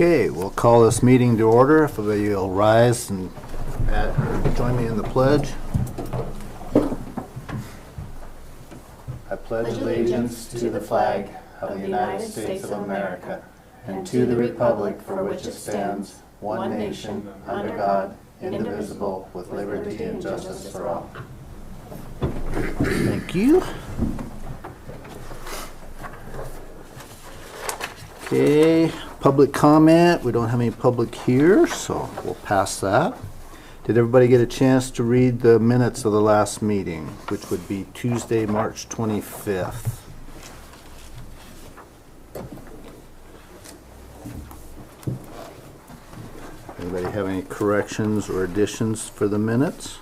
Okay, we'll call this meeting to order. If everybody will rise and join me in the pledge. I pledge allegiance to the flag of the United States of America and to the republic for which it stands, one nation, under God, indivisible, with liberty and justice for all. Thank you. Okay, public comment. We don't have any public here, so we'll pass that. Did everybody get a chance to read the minutes of the last meeting, which would be Tuesday, March 25th? Anybody have any corrections or additions for the minutes?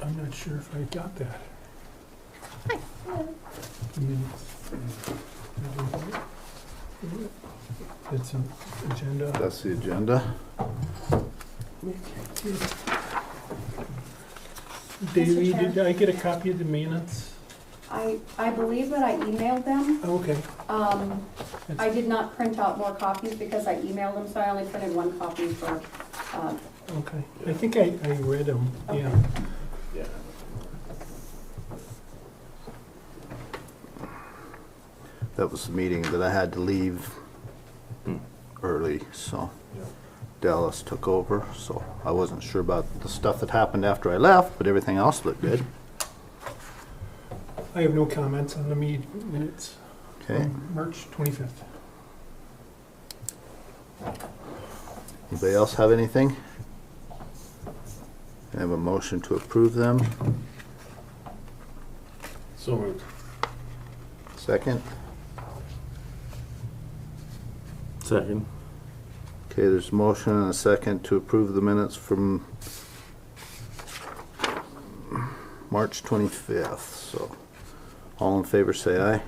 I'm not sure if I got that. Hi. It's an agenda. That's the agenda. Davey, did I get a copy of the minutes? I believe that I emailed them. Okay. I did not print out more copies because I emailed them, so I only printed one copy for, Okay. I think I read them, Okay. yeah. Yeah. That was the meeting that I had to leave early, so Dallas took over, so I wasn't sure about the stuff that happened after I left, but everything else looked good. I have no comments on the minutes. Okay. March 25th. Anybody else have anything? I have a motion to approve them. So moved. Second. Second. Okay, there's a motion and a second to approve the minutes from March 25th. So, all in favor say aye.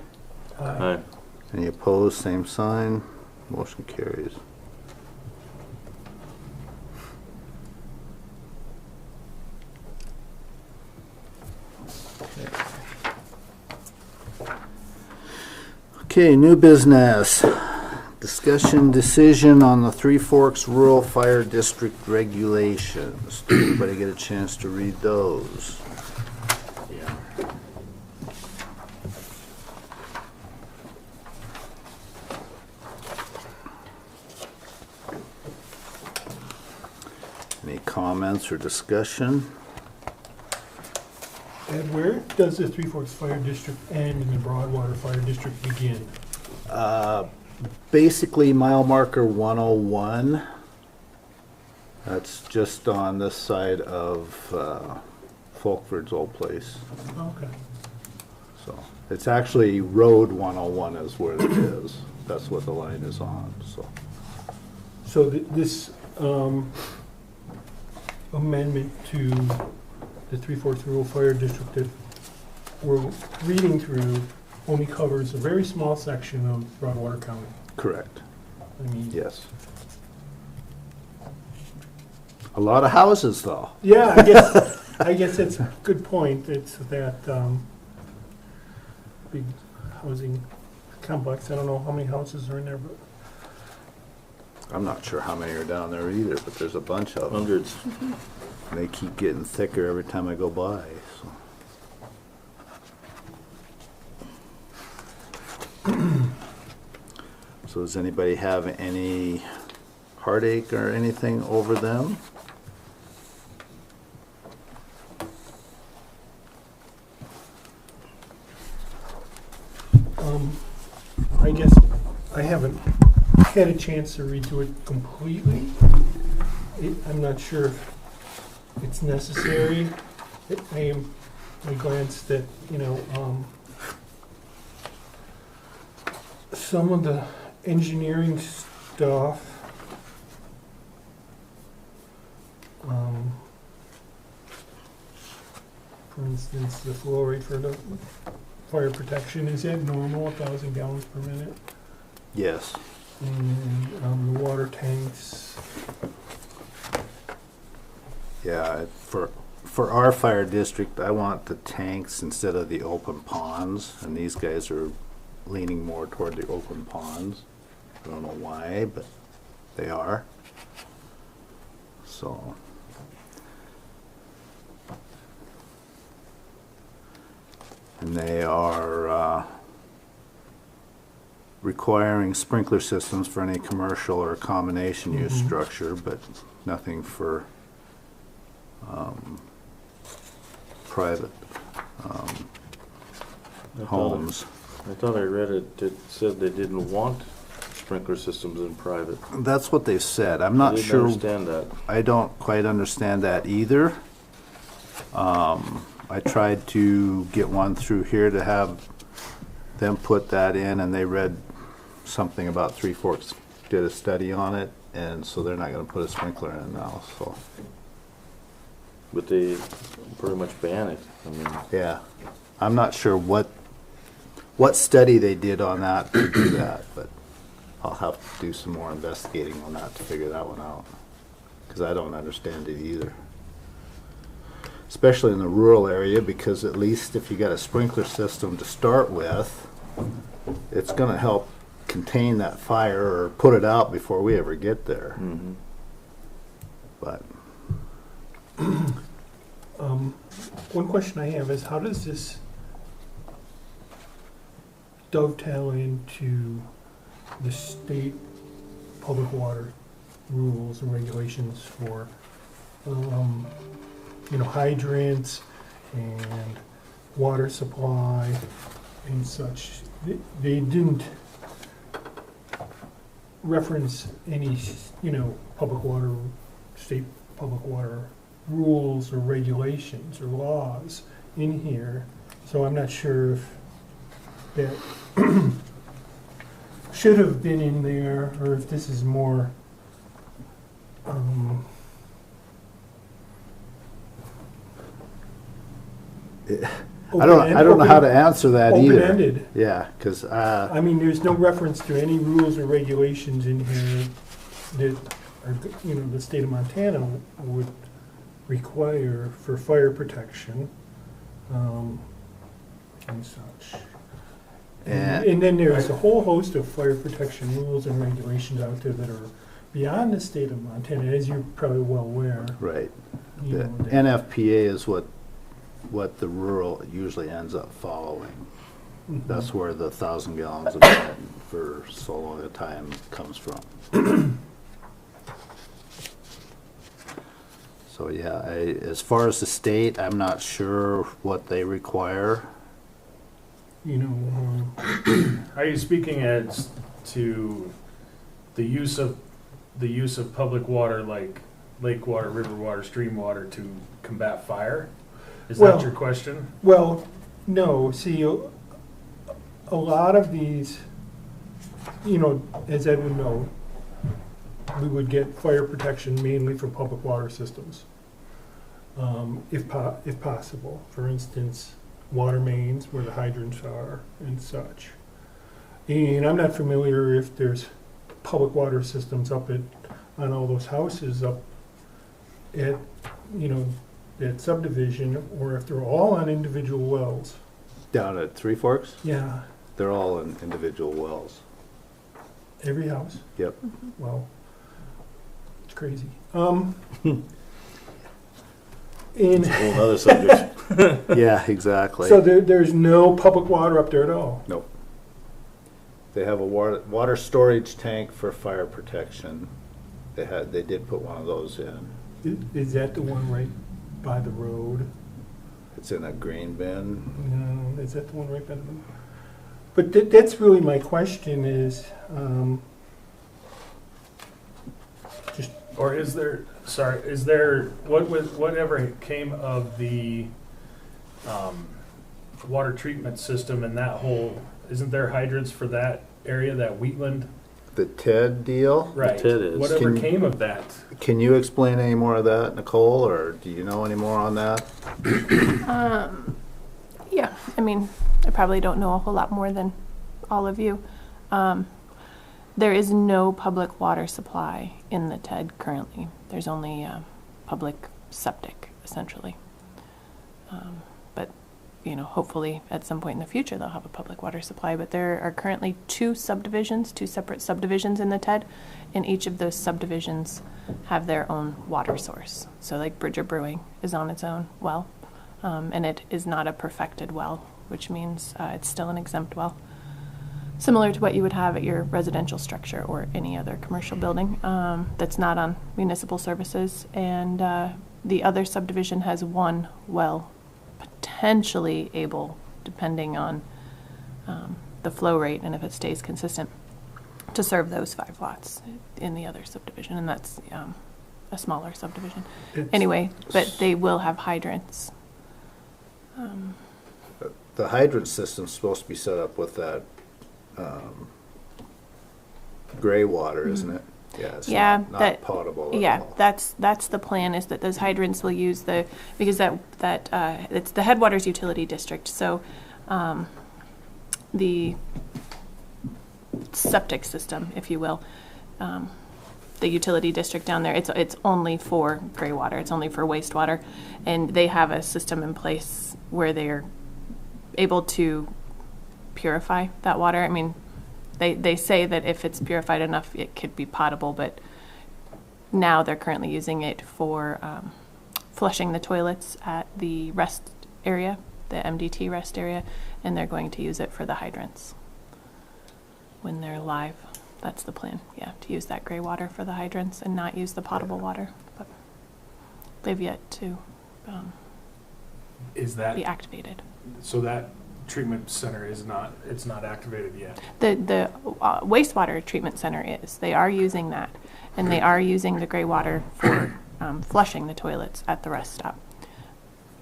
Aye. Any opposed, same sign. Motion carries. Okay, new business. Discussion decision on the Three Forks Rural Fire District regulations. Did everybody get a chance to read those? Yeah. Any comments or discussion? And where does the Three Forks Fire District end and the Broadwater Fire District begin? Basically, mile marker 101. That's just on this side of Folkford's old place. Okay. So it's actually Road 101 is where it is. That's what the line is on. So this amendment to the Three Forks Rural Fire District that we're reading through only covers a very small section of Broadwater County. Correct. I mean, Yes. A lot of houses, though. yeah, I guess that's a good point. It's that big housing complex. I don't know how many houses are in there, but I'm not sure how many are down there either, but there's a bunch of them. Hundreds. And they keep getting thicker every time I go by. So. So does anybody have any heartache or anything over them? I guess I haven't had a chance to read through it completely. I'm not sure if it's necessary. I glanced at, some of the engineering stuff. For instance, the flow rate for the fire protection, is that normal, 1,000 gallons per minute? Yes. And the water tanks. Yeah, for our fire district, I want the tanks instead of the open ponds, and these guys are leaning more toward the open ponds. I don't know why, but they are. So. And they are requiring sprinkler systems for any commercial or combination use structure, but nothing for private homes. I thought I read it said they didn't want sprinkler systems in private. That's what they said. I'm not sure. I didn't understand that. I don't quite understand that either. I tried to get one through here to have them put that in, and they read something about Three Forks did a study on it, and so they're not going to put a sprinkler in now. So But they pretty much ban it. I mean, yeah, I'm not sure what study they did on that to do that, but I'll have to do some more investigating on that to figure that one out, because I don't understand it either. Especially in the rural area, because at least if you got a sprinkler system to start with, it's going to help contain that fire or put it out before we ever get there. mm-hmm. But One question I have is, how does this dovetail into the state public water rules and regulations for, hydrants and water supply and such? They didn't reference any, state public water rules or regulations or laws in here. So I'm not sure if that should have been in there, or if this is more I don't know how to answer that either. open-ended. Yeah, because I mean, there's no reference to any rules or regulations in here that are, the state of Montana would require for fire protection, and such. And then there's a whole host of fire protection rules and regulations out there that are beyond the state of Montana, as you're probably well aware. right. You The know, that- NFPA is what the rural usually ends up following. Mhm. That's where the 1,000 gallons a minute for so long a time comes from. So yeah, as far as the state, I'm not sure what they require. Are you speaking as to the use of public water like lake water, river water, stream water to combat fire? Is Well- that your question? Well, no, see, a lot of these, as Ed would know, we would get fire protection mainly for public water systems, if possible. For instance, water mains where the hydrants are and such. And I'm not familiar if there's public water systems up on all those houses up at, that subdivision, or if they're all on individual wells. Down at Three Forks, Yeah, they're all in individual wells. every house. Yep. Well, it's crazy. And Whole other subject. Yeah, exactly. so there's no public water up there at all. Nope. They have a water storage tank for fire protection. They did put one of those in. Is that the one right by the road? It's in a green bin. No, is that the one right by the road? But that's really my question is, just, Or is there, whatever came of the water treatment system and that whole, isn't there hydrants for that area, that wheatland? The TED deal? Right. TED is. Whatever Can- came of that. Can you explain any more of that, Nicole, or do you know any more on that? Yeah, I mean, I probably don't know a whole lot more than all of you. There is no public water supply in the TED currently. There's only public septic, essentially. But, you know, hopefully at some point in the future they'll have a public water supply. But there are currently two separate subdivisions in the TED, and each of those subdivisions have their own water source. So like Bridger Brewing is on its own well, and it is not a perfected well, which means it's still an exempt well, similar to what you would have at your residential structure or any other commercial building that's not on municipal services. And the other subdivision has one well, potentially able, depending on the flow rate and if it stays consistent, to serve those 5 lots in the other subdivision, and that's a smaller subdivision. Anyway, but they will have hydrants. The hydrant system's supposed to be set up with that gray water, isn't it? Yeah, it's Yeah, not that- potable at Yeah, all. that's the plan, is that those hydrants will use because it's the Headwaters Utility District, so the septic system, if you will, the utility district down there, it's only for gray water, it's only for wastewater, and they have a system in place where they're able to purify that water. I mean, they say that if it's purified enough, it could be potable, but now they're currently using it for flushing the toilets at the rest area, the MDT rest area, and they're going to use it for the hydrants when they're live. That's the plan, yeah, to use that gray water for the hydrants and not use the potable water. But they've yet to Is that, be activated. so that treatment center is not, it's not activated yet? The wastewater treatment center is. They are using that, and they are using the gray water for flushing the toilets at the rest stop.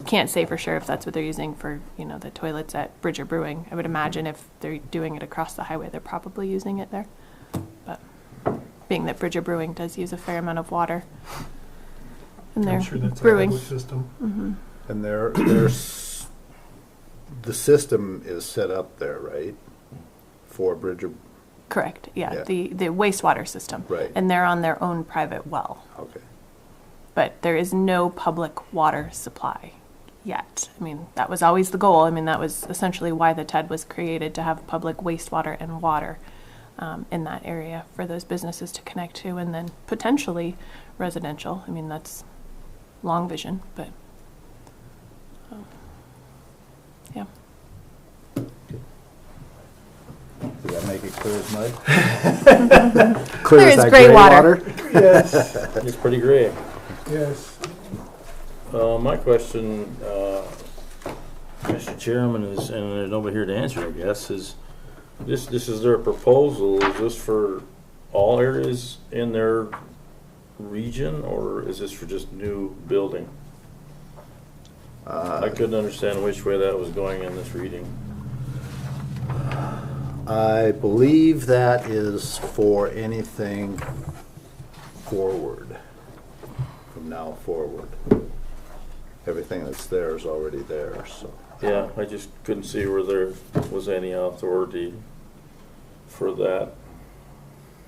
Can't say for sure if that's what they're using for, you know, the toilets at Bridger Brewing. I would imagine if they're doing it across the highway, they're probably using it there. But being that Bridger Brewing does use a fair amount of water, and they're I'm sure that's a brewing. public system. And there's the system is set up there, right? For Bridger, Correct, yeah, Yeah. the wastewater system. Right. And they're on their own private well. okay. But there is no public water supply yet. I mean, that was always the goal. I mean, that was essentially why the TED was created, to have public wastewater and water in that area for those businesses to connect to, and then potentially residential. I mean, that's long vision, but yeah. Did that make it clear as mud? Clear There as is that gray water. Yes, It's pretty gray. yes. My question, Mr. Chairman, is, and there's nobody here to answer, I guess, is this is their proposal, is this for all areas in their region, or is this for just new building? I couldn't understand which way that was going in this reading. I believe that is for anything forward, from now forward. Everything that's there is already there, so. Yeah, I just couldn't see where there was any authority for that.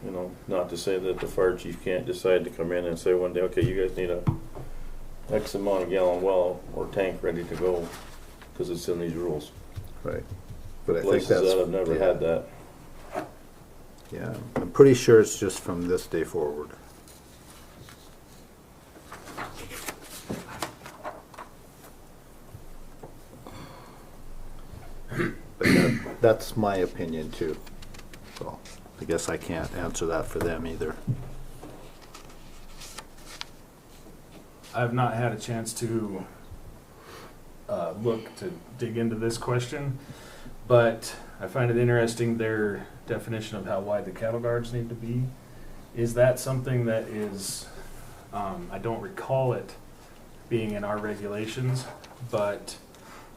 You know, not to say that the fire chief can't decide to come in and say one day, okay, you guys need a X amount of gallon well or tank ready to go, because it's in these rules. Right. But I think Places that's. that have never yeah. had that. Yeah, I'm pretty sure it's just from this day forward. But that's my opinion too. So I guess I can't answer that for them either. I've not had a chance to look to dig into this question, but I find it interesting their definition of how wide the cattle guards need to be. Is that something that is, I don't recall it being in our regulations, but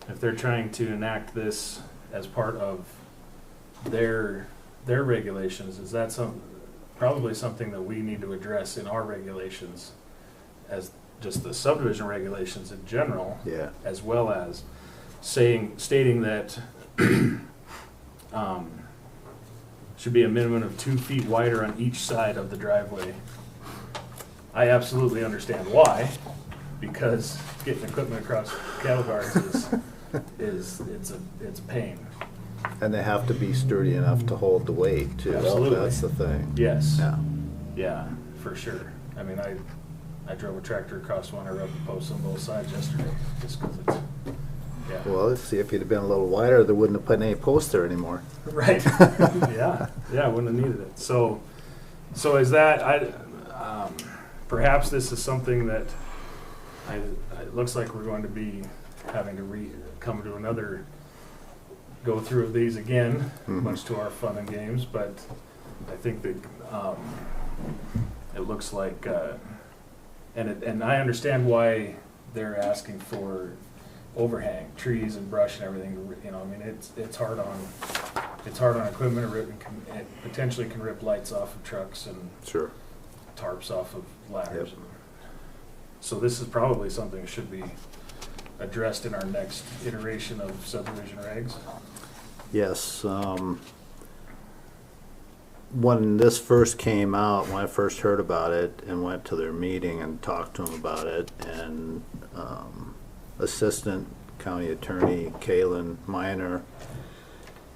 if they're trying to enact this as part of their regulations, is that probably something that we need to address in our regulations as just the subdivision regulations in general, Yeah. as well as stating that should be a minimum of 2 feet wider on each side of the driveway. I absolutely understand why, because getting equipment across cattle guards it's a pain. And they have to be sturdy enough to hold the weight too. Absolutely. That's the thing. Yes. Yeah. Yeah, for sure. I mean, I drove a tractor across one of the posts on both sides yesterday, just because it's, yeah. Well, let's see, if you'd have been a little wider, they wouldn't have put any posts there anymore. Right. Yeah, I wouldn't have needed it. So is that, perhaps this is something that it looks like we're going to be having to come to another go through of these again, much to our fun and games, but I think that it looks like, and I understand why they're asking for overhang, trees and brush and everything. You know, I mean, it's hard on equipment. It potentially can rip lights off of trucks and Sure. tarps off of ladders. Yep. So this is probably something that should be addressed in our next iteration of subdivision regs. Yes. When this first came out, when I first heard about it and went to their meeting and talked to them about it, and Assistant County Attorney Kaylin Minor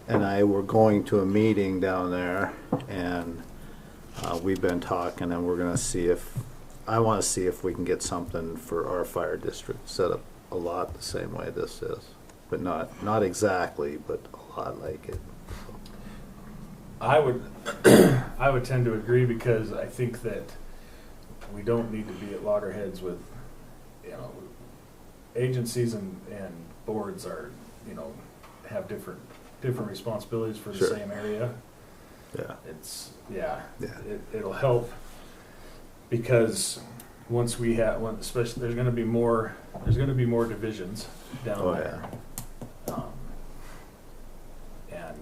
and I were going to a meeting down there, and we've been talking, and we're going to see I want to see if we can get something for our fire district set up a lot the same way this is, but not exactly, but a lot like it. I would tend to agree, because I think that we don't need to be at loggerheads with, you know, agencies and boards are, you know, have different responsibilities for the Sure. same area. Yeah. It'll help, because once we have especially there's going to be more divisions down there.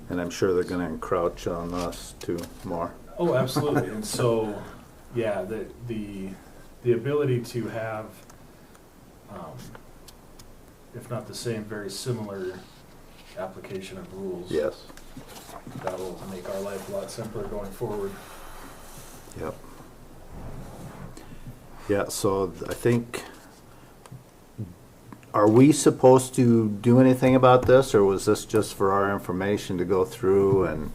And I'm sure they're going to encroach on us too more. Oh, absolutely. And so, yeah, the ability to have, if not the same, very similar application of rules. Yes. That'll make our life a lot simpler going forward. Yep. Yeah, so I think, are we supposed to do anything about this, or was this just for our information to go through, and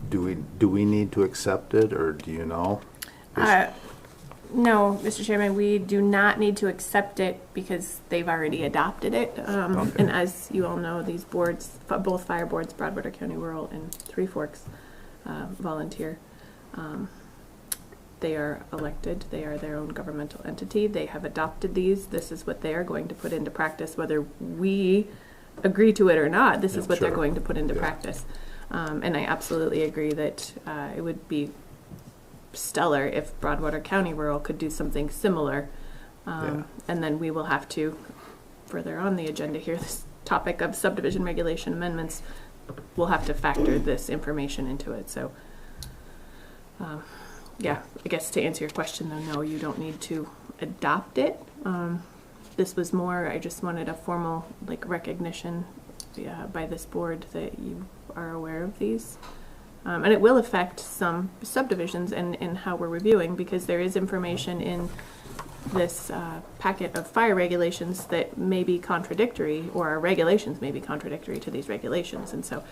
do we need to accept it, or do you know? No, Mr. Chairman, we do not need to accept it because they've already adopted it. Okay. And as you all know, these boards, both fire boards, Broadwater County Rural and Three Forks Volunteer, they are elected. They are their own governmental entity. They have adopted these. This is what they are going to put into practice, whether we agree to it or not. This is what they're going to put into practice. And I absolutely agree that it would be stellar if Broadwater County Rural could do something similar. And then we will have to, further on the agenda here, this topic of subdivision regulation amendments, we'll have to factor this information into it. So, yeah, I guess to answer your question, though, no, you don't need to adopt it. This was more, I just wanted a formal recognition by this board that you are aware of these. And it will affect some subdivisions in how we're reviewing, because there is information in this packet of fire regulations that may be contradictory, or our regulations may be contradictory to these regulations, and so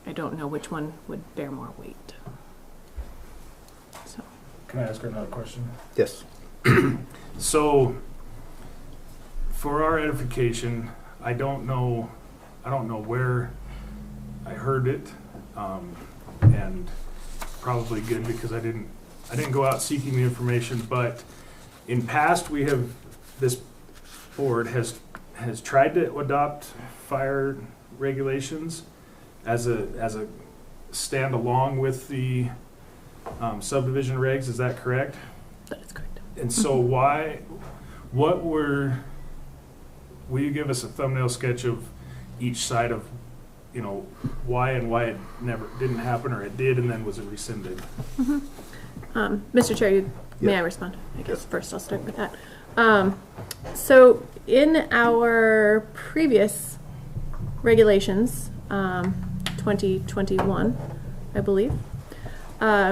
I don't know which one would bear more weight. So, Can I ask her another question? Yes. So, for our edification, I don't know where I heard it, and probably good, because I didn't go out seeking the information. But in past, this board has tried to adopt fire regulations as a stand along with the subdivision regs. Is that correct? that is correct. And so will you give us a thumbnail sketch of each side of, why it never didn't happen, or it did and then was it rescinded? Mr. Chair, may Yeah. I respond? I guess first I'll start with that. So in our previous regulations, 2021, I believe,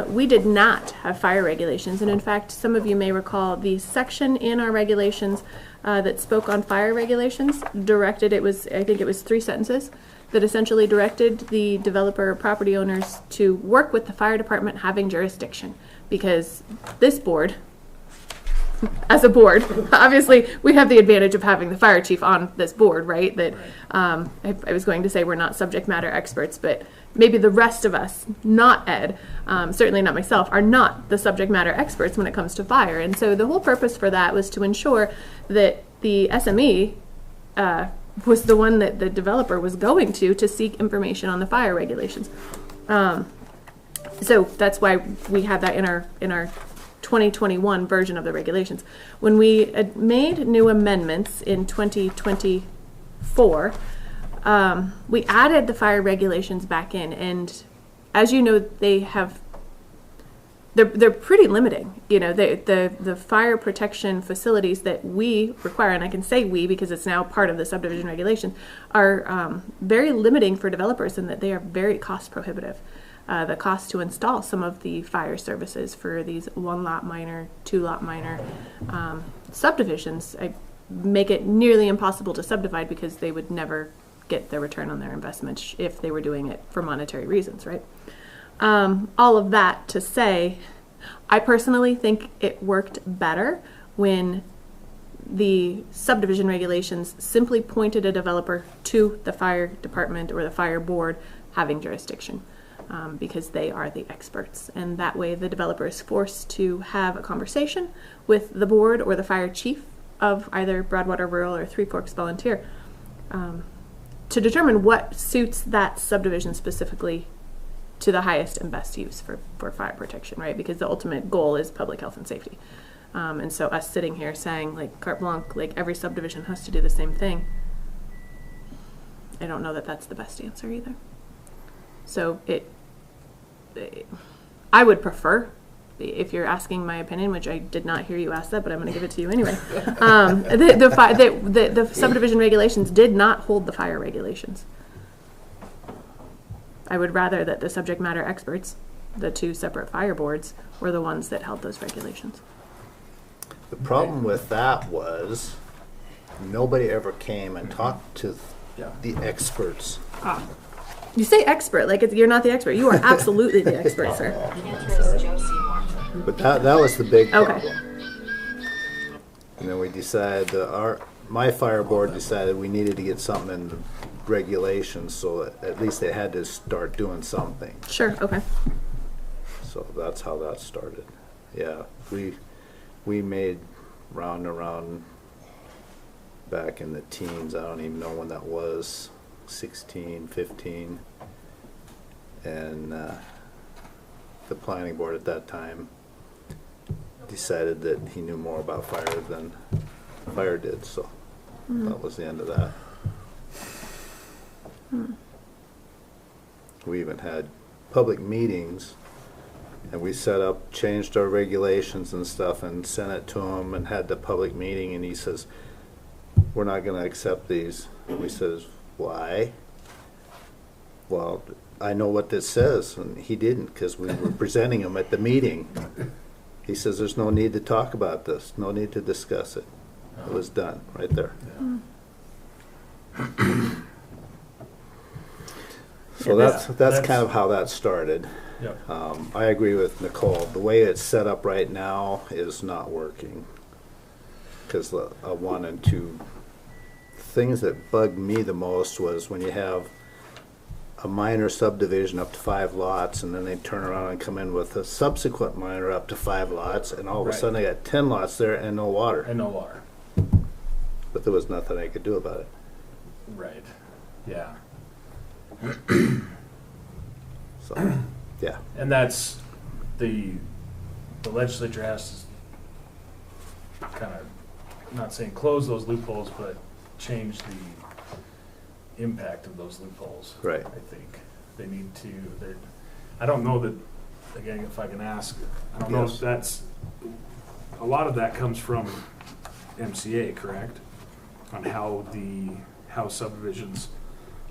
we did not have fire regulations. And in fact, some of you may recall the section in our regulations that spoke on fire regulations directed, I think it was 3 sentences, that essentially directed the developer or property owners to work with the fire department having jurisdiction. Because this board, as a board, obviously we have the advantage of having the fire chief on this board, right? That I was going to say we're not subject matter experts, but maybe the rest of us, not Ed, certainly not myself, are not the subject matter experts when it comes to fire. And so the whole purpose for that was to ensure that the SME was the one that the developer was going to seek information on the fire regulations. So that's why we had that in our 2021 version of the regulations. When we made new amendments in 2024, we added the fire regulations back in, and as you know, they're pretty limiting. You know, the fire protection facilities that we require, and I can say we because it's now part of the subdivision regulation, are very limiting for developers in that they are very cost prohibitive. The cost to install some of the fire services for these 1-lot minor, 2-lot minor subdivisions make it nearly impossible to subdivide because they would never get their return on their investment if they were doing it for monetary reasons, right? All of that to say, I personally think it worked better when the subdivision regulations simply pointed a developer to the fire department or the fire board having jurisdiction. Because they are the experts. And that way the developer is forced to have a conversation with the board or the fire chief of either Broadwater Rural or Three Forks Volunteer to determine what suits that subdivision specifically to the highest and best use for fire protection, right? Because the ultimate goal is public health and safety. And so us sitting here saying, like, carte blanche, like every subdivision has to do the same thing, I don't know that that's the best answer either. So I would prefer, if you're asking my opinion, which I did not hear you ask that, but I'm going to give it to you anyway. The subdivision regulations did not hold the fire regulations. I would rather that the subject matter experts, the 2 separate fire boards, were the ones that held those regulations. The problem with that was nobody ever came and talked to the experts. You say expert, like you're not the expert. You are absolutely the expert, sir. But that was the big problem. Okay. And then we decided, my fire board decided we needed to get something in the regulations, so at least they had to start doing something. Sure, okay. So that's how that started. Yeah, we made round and round back in the teens. I don't even know when that was. 16, 15, and the planning board at that time decided that he knew more about fire than fire did, so that was the end of that. We even had public meetings, and we changed our regulations and stuff and sent it to him and had the public meeting, and he says, we're not going to accept these. And we says, why? Well, I know what this says, and he didn't because we were presenting him at the meeting. He says there's no need to talk about this, no need to discuss it. It was done right there. So that's kind of how that started. Yep. I agree with Nicole. The way it's set up right now is not working because 1 and 2 things that bugged me the most was when you have a minor subdivision up to 5 lots and then they turn around and come in with a subsequent minor up to 5 lots and all of a sudden they got 10 lots there and no water. And no water. But there was nothing I could do about it. Right. Yeah. So, yeah. And that's the legislature has to kind of, not saying close those loopholes, but change the impact of those loopholes. Right. I think they need to. I don't know that. Again, if I can ask, I don't know if that's a lot of that comes from MCA, correct? On how subdivisions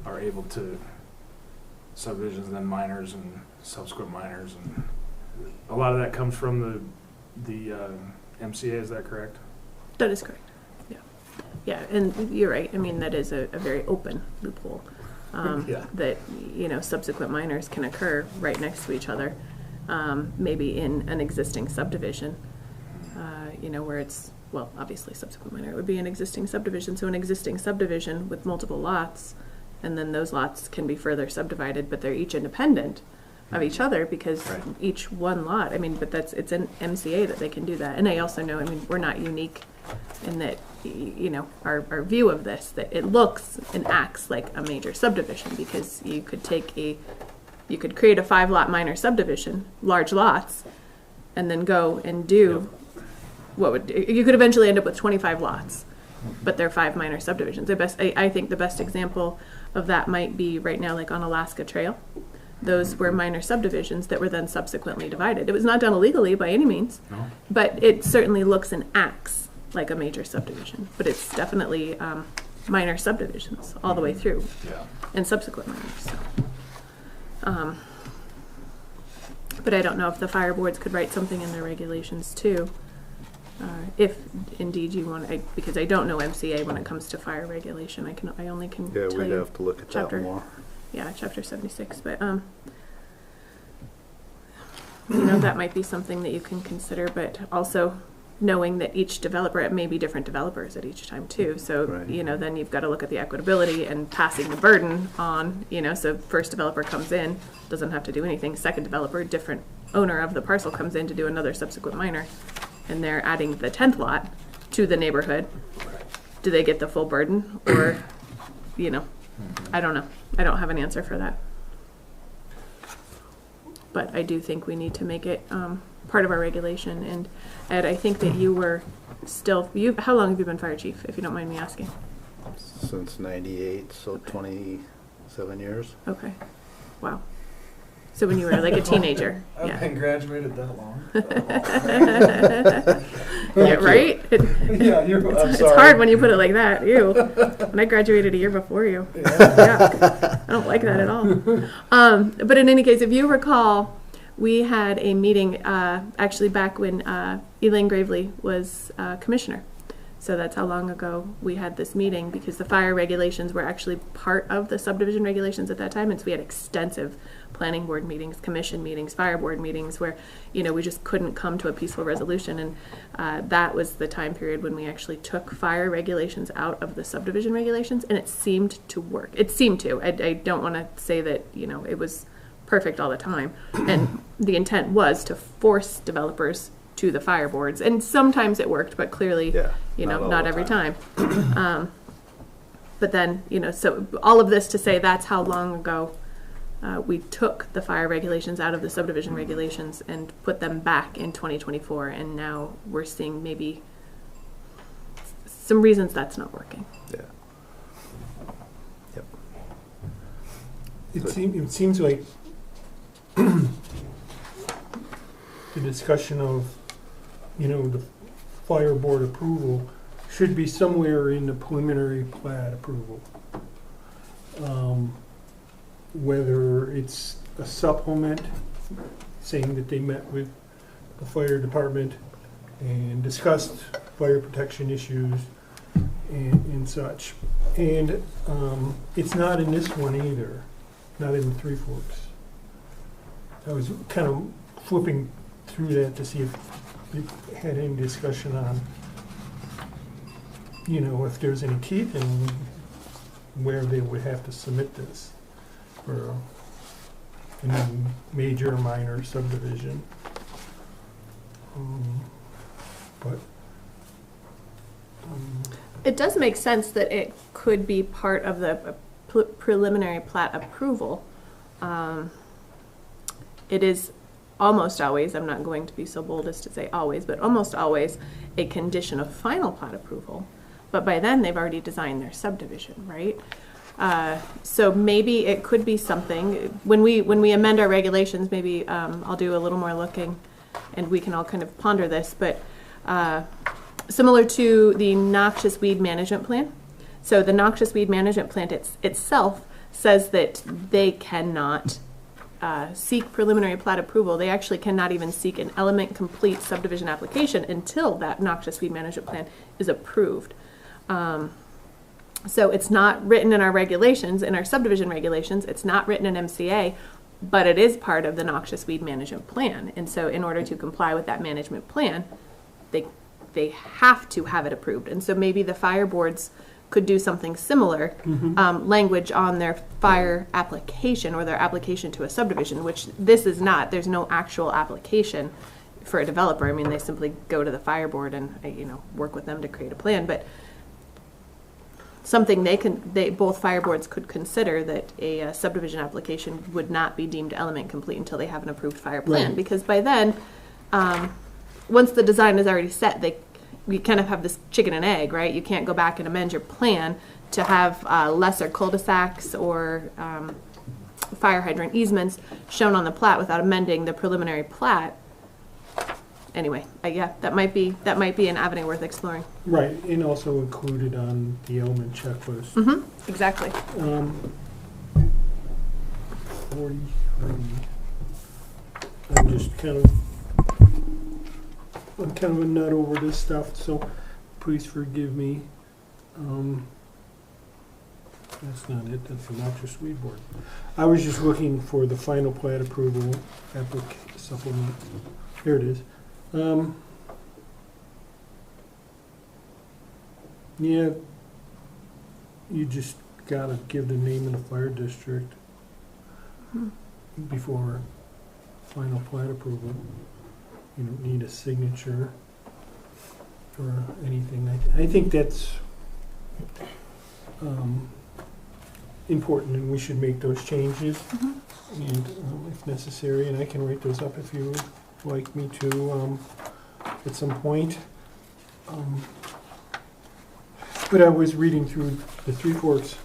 are able to subdivisions and then minors and subsequent minors and a lot of that comes from the MCA, is that correct? That is correct. Yeah. Yeah, and you're right. I mean, that is a very open loophole. Yeah. That, you know, subsequent minors can occur right next to each other, maybe in an existing subdivision, you know, where it's, well, obviously subsequent minor would be an existing subdivision, so an existing subdivision with multiple lots, and then those lots can be further subdivided, but they're each independent of each other because Right. each one lot, I mean, but it's an MCA that they can do that. And I also know, I mean, we're not unique in that, you know, our view of this, that it looks and acts like a major subdivision because you could create a 5-lot minor subdivision, large lots, and then go and do you could eventually end up with 25 lots, but they're 5 minor subdivisions. I think the best example of that might be right now, like on Alaska Trail. Those were minor subdivisions that were then subsequently divided. It was not done illegally by any means, No. but it certainly looks and acts like a major subdivision. But it's definitely minor subdivisions all the way through, Yeah. and subsequent minors. So. But I don't know if the fire boards could write something in their regulations too, if indeed you want. Because I don't know MCA when it comes to fire regulation. I only can Yeah, tell we'd you have to look at chapter. that more. Yeah, chapter 76. But you know, that might be something that you can consider. But also knowing that each developer, it may be different developers at each time too. So Right. you know, then you've got to look at the equitability and passing the burden on. You know, so first developer comes in, doesn't have to do anything. Second developer, different owner of the parcel, comes in to do another subsequent minor, and they're adding the 10th lot to the neighborhood. Do they get the full burden, or you know, I don't know. I don't have an answer for that. But I do think we need to make it part of our regulation. And Ed, I think that you were still, how long have you been fire chief, if you don't mind me asking? Since '98, so 27 years. Okay. Wow. So when you were like a teenager. Yeah. been graduated that long. Yeah, right? Yeah, I'm It's hard when you put it like that. You. When I graduated a year before you. Yeah. I don't like that at all. But in any case, if you recall, we had a meeting actually back when Elaine Gravely was commissioner. So that's how long ago we had this meeting, because the fire regulations were actually part of the subdivision regulations at that time. And so we had extensive planning board meetings, commission meetings, fire board meetings where, you know, we just couldn't come to a peaceful resolution. And that was the time period when we actually took fire regulations out of the subdivision regulations, and it seemed to work. It seemed to. I don't want to say that, you know, it was perfect all the time. And the intent was to force developers to the fire boards. And sometimes it worked, but clearly, Yeah, you know, not all not the every time. But then, you know, so all of this to say that's how long ago we took the fire regulations out of the subdivision regulations and put them back in 2024. And now we're seeing maybe some reasons that's not working. Yeah. Yep. It seems like the discussion of, you know, the fire board approval should be somewhere in the preliminary plat approval. Whether it's a supplement saying that they met with the fire department and discussed fire protection issues and such. And it's not in this one either, not in the Three Forks. I was kind of flipping through that to see if it had any discussion on, you know, if there's any teeth and where they would have to submit this for any major or minor subdivision. But It does make sense that it could be part of the preliminary plat approval. It is almost always, I'm not going to be so bold as to say always, but almost always a condition of final plat approval. But by then, they've already designed their subdivision, right? So maybe it could be something, when we amend our regulations, maybe I'll do a little more looking and we can all kind of ponder this, but similar to the noxious weed management plan. So the noxious weed management plan itself says that they cannot seek preliminary plat approval, they actually cannot even seek an element complete subdivision application until that noxious weed management plan is approved. So it's not written in our regulations, in our subdivision regulations, it's not written in MCA, but it is part of the noxious weed management plan. And so in order to comply with that management plan, they have to have it approved. And so maybe the fire boards could do something similar, language on their fire application or their application to a subdivision, which this is not. There's no actual application for a developer. I mean, they simply go to the fire board and, work with them to create a plan. But something both fire boards could consider, that a subdivision application would not be deemed element complete until they have an approved fire plan. Right. Because by then, once the design is already set, we kind of have this chicken and egg, right? You can't go back and amend your plan to have lesser cul-de-sacs or fire hydrant easements shown on the plat without amending the preliminary plat. Anyway, yeah, that might be an avenue worth exploring. Right, and also included on the element checklist. Exactly. 43. I'm kind of a nut over this stuff, so please forgive me. That's not it, that's the noxious weed board. I was just looking for the final plat approval supplement. Here it is. Yeah, you just gotta give the name of the fire district before final plat approval. You don't need a signature or anything. I think that's important, and we should make those changes, and if necessary, and I can write those up if you would like me to at some point. But I was reading through the Three Forks.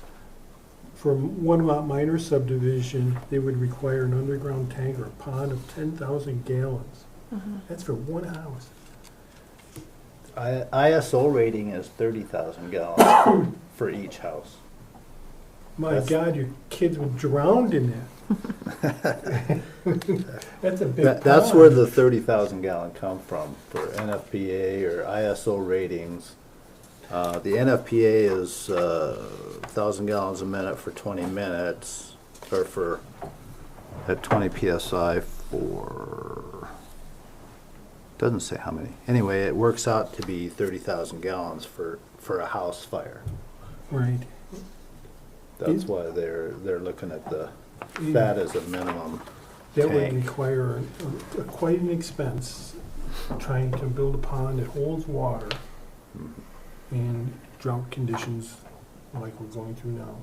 For one lot minor subdivision, they would require an underground tank or a pond of 10,000 gallons. That's for one house. ISO rating is 30,000 gallons for each house. My God, your kids would drown in that. That's a big That's pond. where the 30,000 gallon come from for NFPA or ISO ratings. The NFPA is 1,000 gallons a minute for 20 minutes, or at 20 psi for, doesn't say how many. Anyway, it works out to be 30,000 gallons for a house fire. Right. That's why they're looking at that as a minimum That would tank. require quite an expense, trying to build a pond that holds water in drought conditions like we're going through now.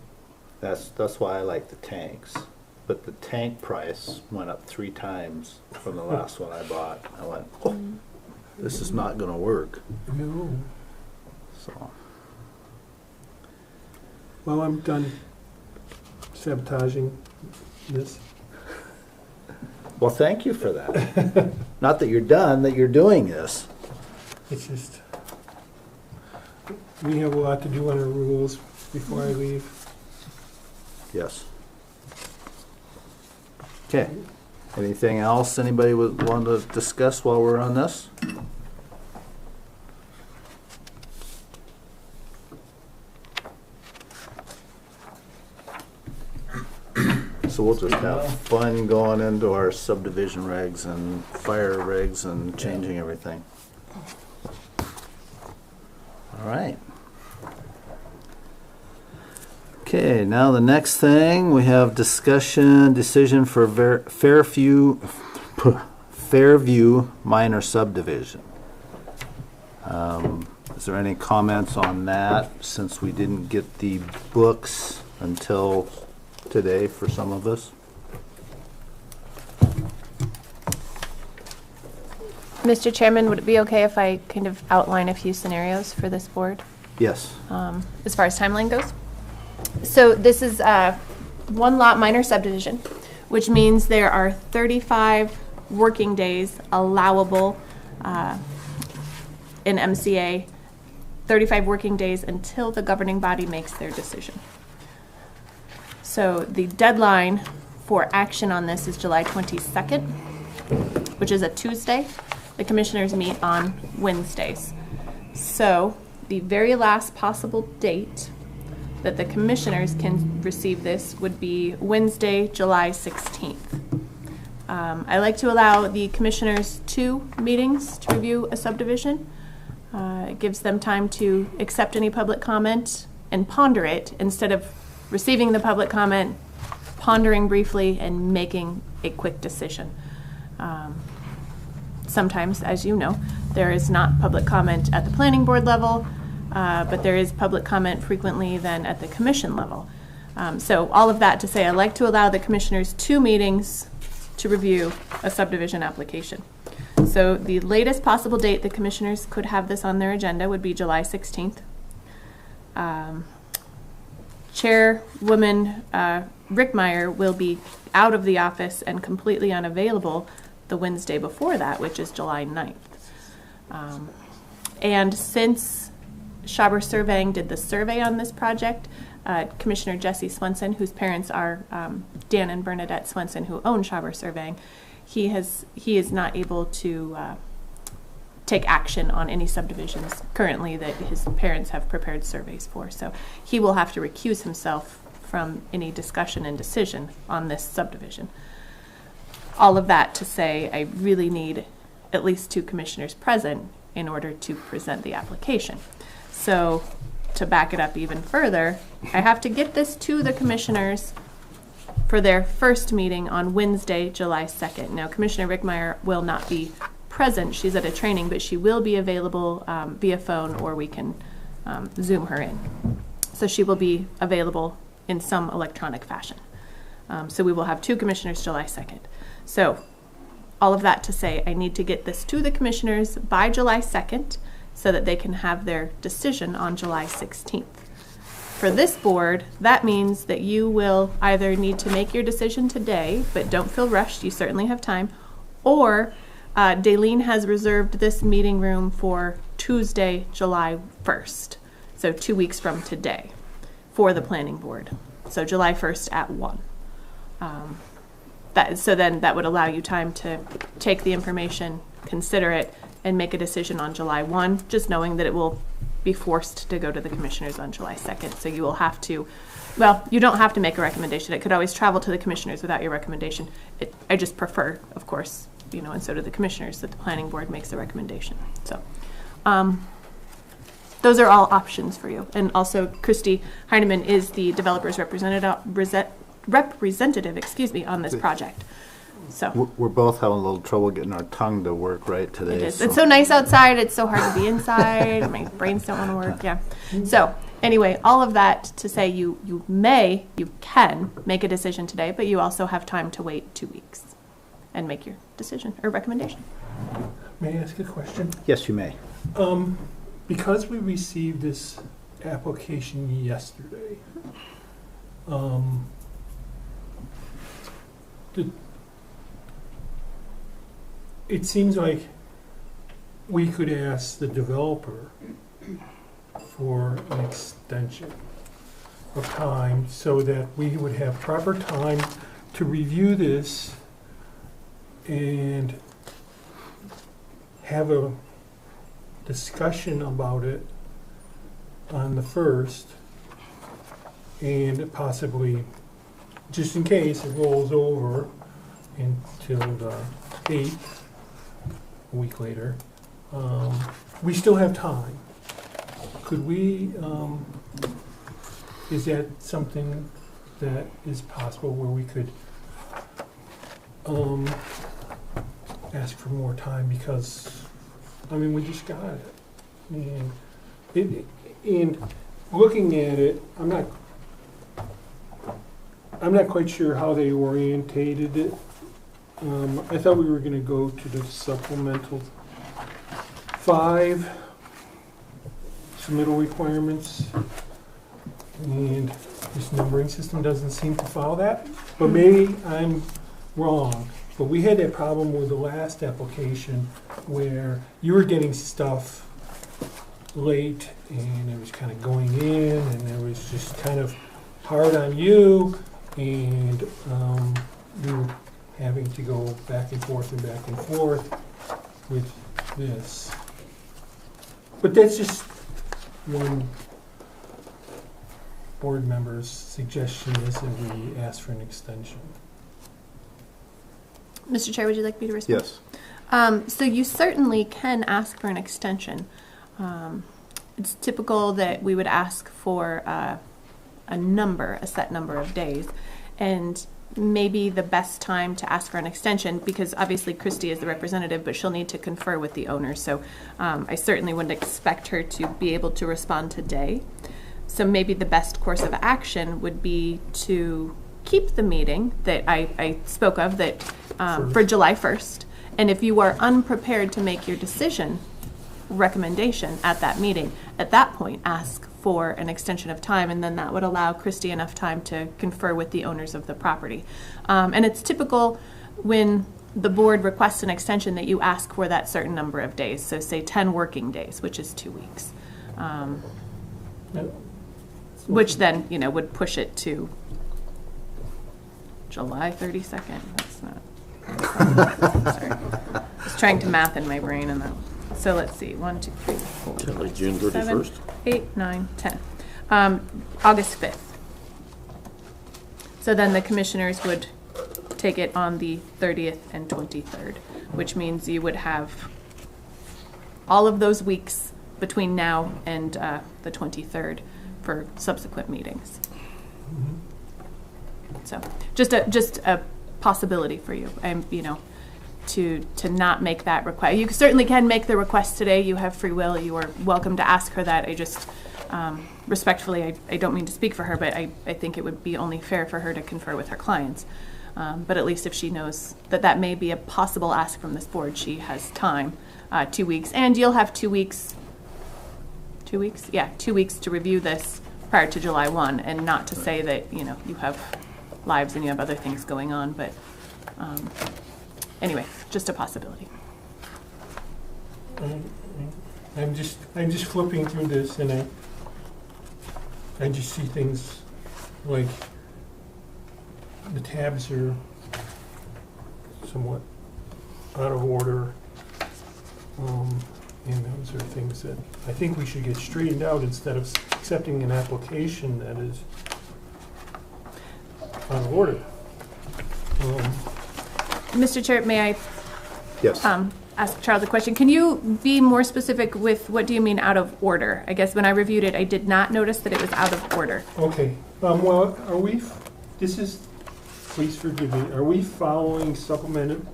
That's why I like the tanks. But the tank price went up 3 times from the last one I bought. I went, oh, this is not going to work. No. So Well, I'm done sabotaging this. well, thank you for that. Not that you're done, that you're doing this. It's just, we have a lot to do on our rules before I leave. Yes. Okay. Anything else anybody would want to discuss while we're on this? So we'll just have fun going into our subdivision regs and fire regs and changing everything. All right. Okay, now the next thing, we have decision for Fairview minor subdivision. Is there any comments on that, since we didn't get the books until today for some of us? Mr. Chairman, would it be okay if I kind of outline a few scenarios for this board? Yes. As far as timeline goes. So this is one lot minor subdivision, which means there are 35 working days allowable in MCA, 35 working days until the governing body makes their decision. So the deadline for action on this is July 22nd, which is a Tuesday. The commissioners meet on Wednesdays. So the very last possible date that the commissioners can receive this would be Wednesday, July 16th. I like to allow the commissioners 2 meetings to review a subdivision. It gives them time to accept any public comment and ponder it instead of receiving the public comment, pondering briefly, and making a quick decision. Sometimes, as you know, there is not public comment at the planning board level, but there is public comment frequently then at the commission level. So all of that to say, I like to allow the commissioners 2 meetings to review a subdivision application. So the latest possible date the commissioners could have this on their agenda would be July 16th. Chairwoman Rickmeyer will be out of the office and completely unavailable the Wednesday before that, which is July 9th. And since Schaber Surveying did the survey on this project, Commissioner Jesse Swenson, whose parents are Dan and Bernadette Swenson, who own Schaber Surveying, he is not able to take action on any subdivisions currently that his parents have prepared surveys for. So he will have to recuse himself from any discussion and decision on this subdivision. All of that to say, I really need at least 2 commissioners present in order to present the application. So to back it up even further, I have to get this to the commissioners for their first meeting on Wednesday, July 2nd. Now, Commissioner Rickmeyer will not be present. She's at a training, but she will be available via phone, or we can Zoom her in. So she will be available in some electronic fashion. So we will have 2 commissioners July 2nd. So all of that to say, I need to get this to the commissioners by July 2nd so that they can have their decision on July 16th. For this board, that means that you will either need to make your decision today, but don't feel rushed, you certainly have time, or Daleen has reserved this meeting room for Tuesday, July 1st, so 2 weeks from today, for the planning board. So July 1st at 1. So then that would allow you time to take the information, consider it, and make a decision on July 1, just knowing that it will be forced to go to the commissioners on July 2nd. So you will have to, well, you don't have to make a recommendation. It could always travel to the commissioners without your recommendation. I just prefer, of course, you know, and so do the commissioners, that the planning board makes a recommendation. So those are all options for you. And also, Christy Heineman is the developer's representative, on this project. So We're both having a little trouble getting our tongue to work right today. it is. It's so nice outside. It's so hard to be inside. My brains don't want to work. Yeah. So anyway, all of that to say you can make a decision today, but you also have time to wait 2 weeks and make your decision or recommendation. May I ask a question? Yes, you may. Because we received this application yesterday, it seems like we could ask the developer for an extension of time so that we would have proper time to review this and have a discussion about it on the 1st, and possibly, just in case it rolls over until the 8th, a week later, we still have time. Could we, is that something that is possible where we could ask for more time? Because, I mean, we just got it. And looking at it, I'm not quite sure how they orientated it. I thought we were going to go to the supplemental 5 submittal requirements, and this numbering system doesn't seem to follow that. But maybe I'm wrong. But we had that problem with the last application where you were getting stuff late and it was kind of going in and it was just kind of hard on you, and you're having to go back and forth with this. But that's just one board member's suggestion is that we ask for an extension. Mr. Chair, would you like me to respond? Yes. So you certainly can ask for an extension. It's typical that we would ask for a set number of days. And maybe the best time to ask for an extension, because obviously Christy is the representative, but she'll need to confer with the owner. So I certainly wouldn't expect her to be able to respond today. So maybe the best course of action would be to keep the meeting that I spoke of that for July 1st. And if you are unprepared to make your recommendation at that meeting, at that point ask for an extension of time, and then that would allow Christy enough time to confer with the owners of the property. And it's typical when the board requests an extension that you ask for that certain number of days. So say 10 working days, which is 2 weeks. Which then, would push it to July 32nd. That's not. Sorry. I was trying to math in my brain and that. So let's see. 1, 2, 3, 4. Like June 31st? 7, 8, 9, 10. August 5th. So then the commissioners would take it on the 30th and 23rd, which means you would have all of those weeks between now and the 23rd for subsequent meetings. So just a possibility for you, to not make that request. You certainly can make the request today. You have free will. You are welcome to ask her that. I just respectfully, I don't mean to speak for her, but I think it would be only fair for her to confer with her clients. But at least if she knows that may be a possible ask from this board, she has time, 2 weeks, and you'll have 2 weeks. 2 weeks? Yeah, 2 weeks to review this prior to July 1, and not to say that, you have lives and you have other things going on, but anyway, just a possibility. I'm just flipping through this, and I just see things like the tabs are somewhat out of order, and those are things that I think we should get straightened out instead of accepting an application that is out of order. Mr. Chair, may I Yes. ask Charles a question? Can you be more specific with what do you mean out of order? I guess when I reviewed it, I did not notice that it was out of order. Okay, well, please forgive me, are we following supplement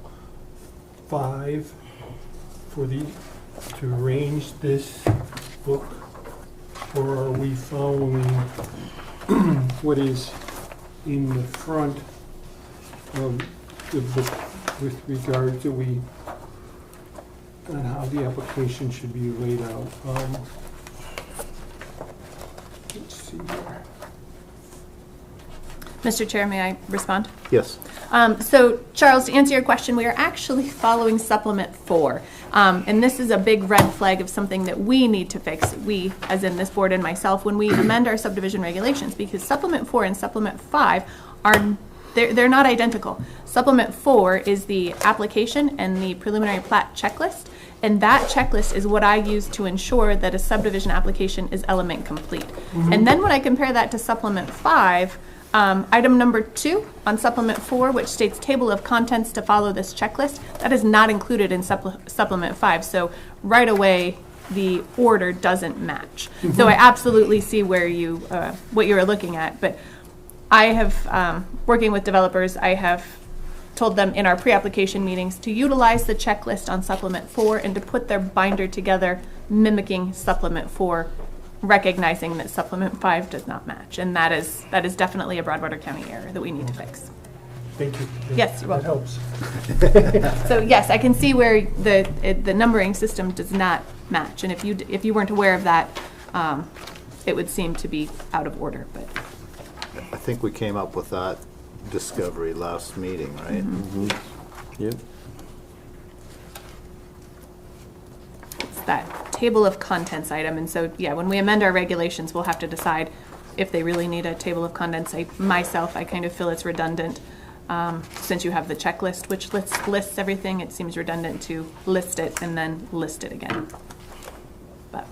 5 to arrange this book? Or are we following what is in the front of the book with regard to on how the application should be laid out? Let's see here. Mr. Chair, may I respond? Yes. So, Charles, to answer your question, we are actually following Supplement 4. And this is a big red flag of something that we need to fix, we, as in this board and myself, when we amend our subdivision regulations, because Supplement 4 and Supplement 5 they're not identical. Supplement 4 is the application and the preliminary plat checklist, and that checklist is what I use to ensure that a subdivision application is element complete. And then when I compare that to Supplement 5, item number 2 on Supplement 4, which states table of contents to follow this checklist, that is not included in Supplement 5. So right away, the order doesn't match. So I absolutely see where what you are looking at. But I have, working with developers, I have told them in our pre-application meetings to utilize the checklist on Supplement 4 and to put their binder together mimicking Supplement 4, recognizing that Supplement 5 does not match. And that is definitely a Broadwater County error that we need to fix. Thank you. Yes, you're welcome. That helps. So yes, I can see where the numbering system does not match. And if you weren't aware of that, it would seem to be out of order. But I think we came up with that discovery last meeting, right? Yep. it's that table of contents item. And so, yeah, when we amend our regulations, we'll have to decide if they really need a table of contents. I kind of feel it's redundant. Since you have the checklist, which lists everything, it seems redundant to list it and then list it again. But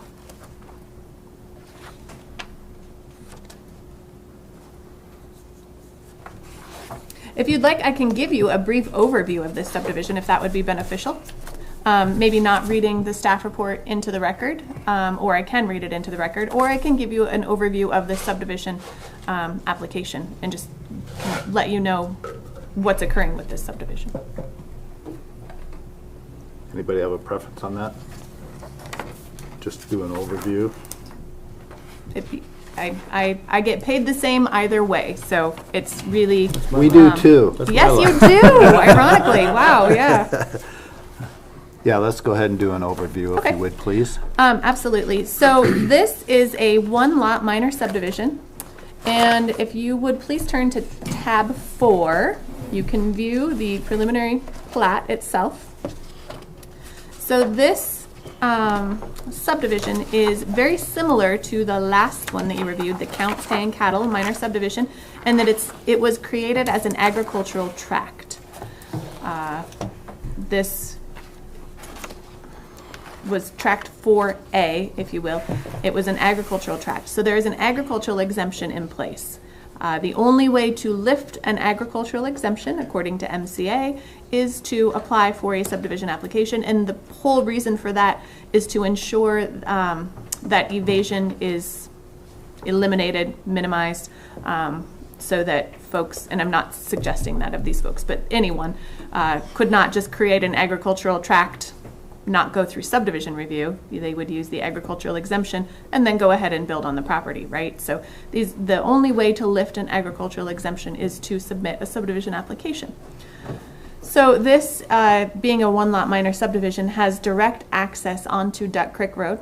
if you'd like, I can give you a brief overview of this subdivision if that would be beneficial. Maybe not reading the staff report into the record, or I can read it into the record, or I can give you an overview of the subdivision application and just let you know what's occurring with this subdivision. Anybody have a preference on that? Just do an overview. I get paid the same either way, so it's really... We do too. Yes, you do, ironically. Wow, yeah. Yeah, let's go ahead and do an overview, if Okay. you would, please. Absolutely. So this is a one-lot minor subdivision, and if you would please turn to tab 4, you can view the preliminary plat itself. So this subdivision is very similar to the last one that you reviewed, the Counts Hay and Cattle minor subdivision, and that it was created as an agricultural tract. This was tract 4A, if you will. It was an agricultural tract. So there is an agricultural exemption in place. The only way to lift an agricultural exemption, according to MCA, is to apply for a subdivision application. And the whole reason for that is to ensure that evasion is eliminated, minimized, so that folks, and I'm not suggesting that of these folks, but anyone could not just create an agricultural tract, not go through subdivision review. They would use the agricultural exemption and then go ahead and build on the property, right? So the only way to lift an agricultural exemption is to submit a subdivision application. So this, being a one-lot minor subdivision, has direct access onto Duck Creek Road,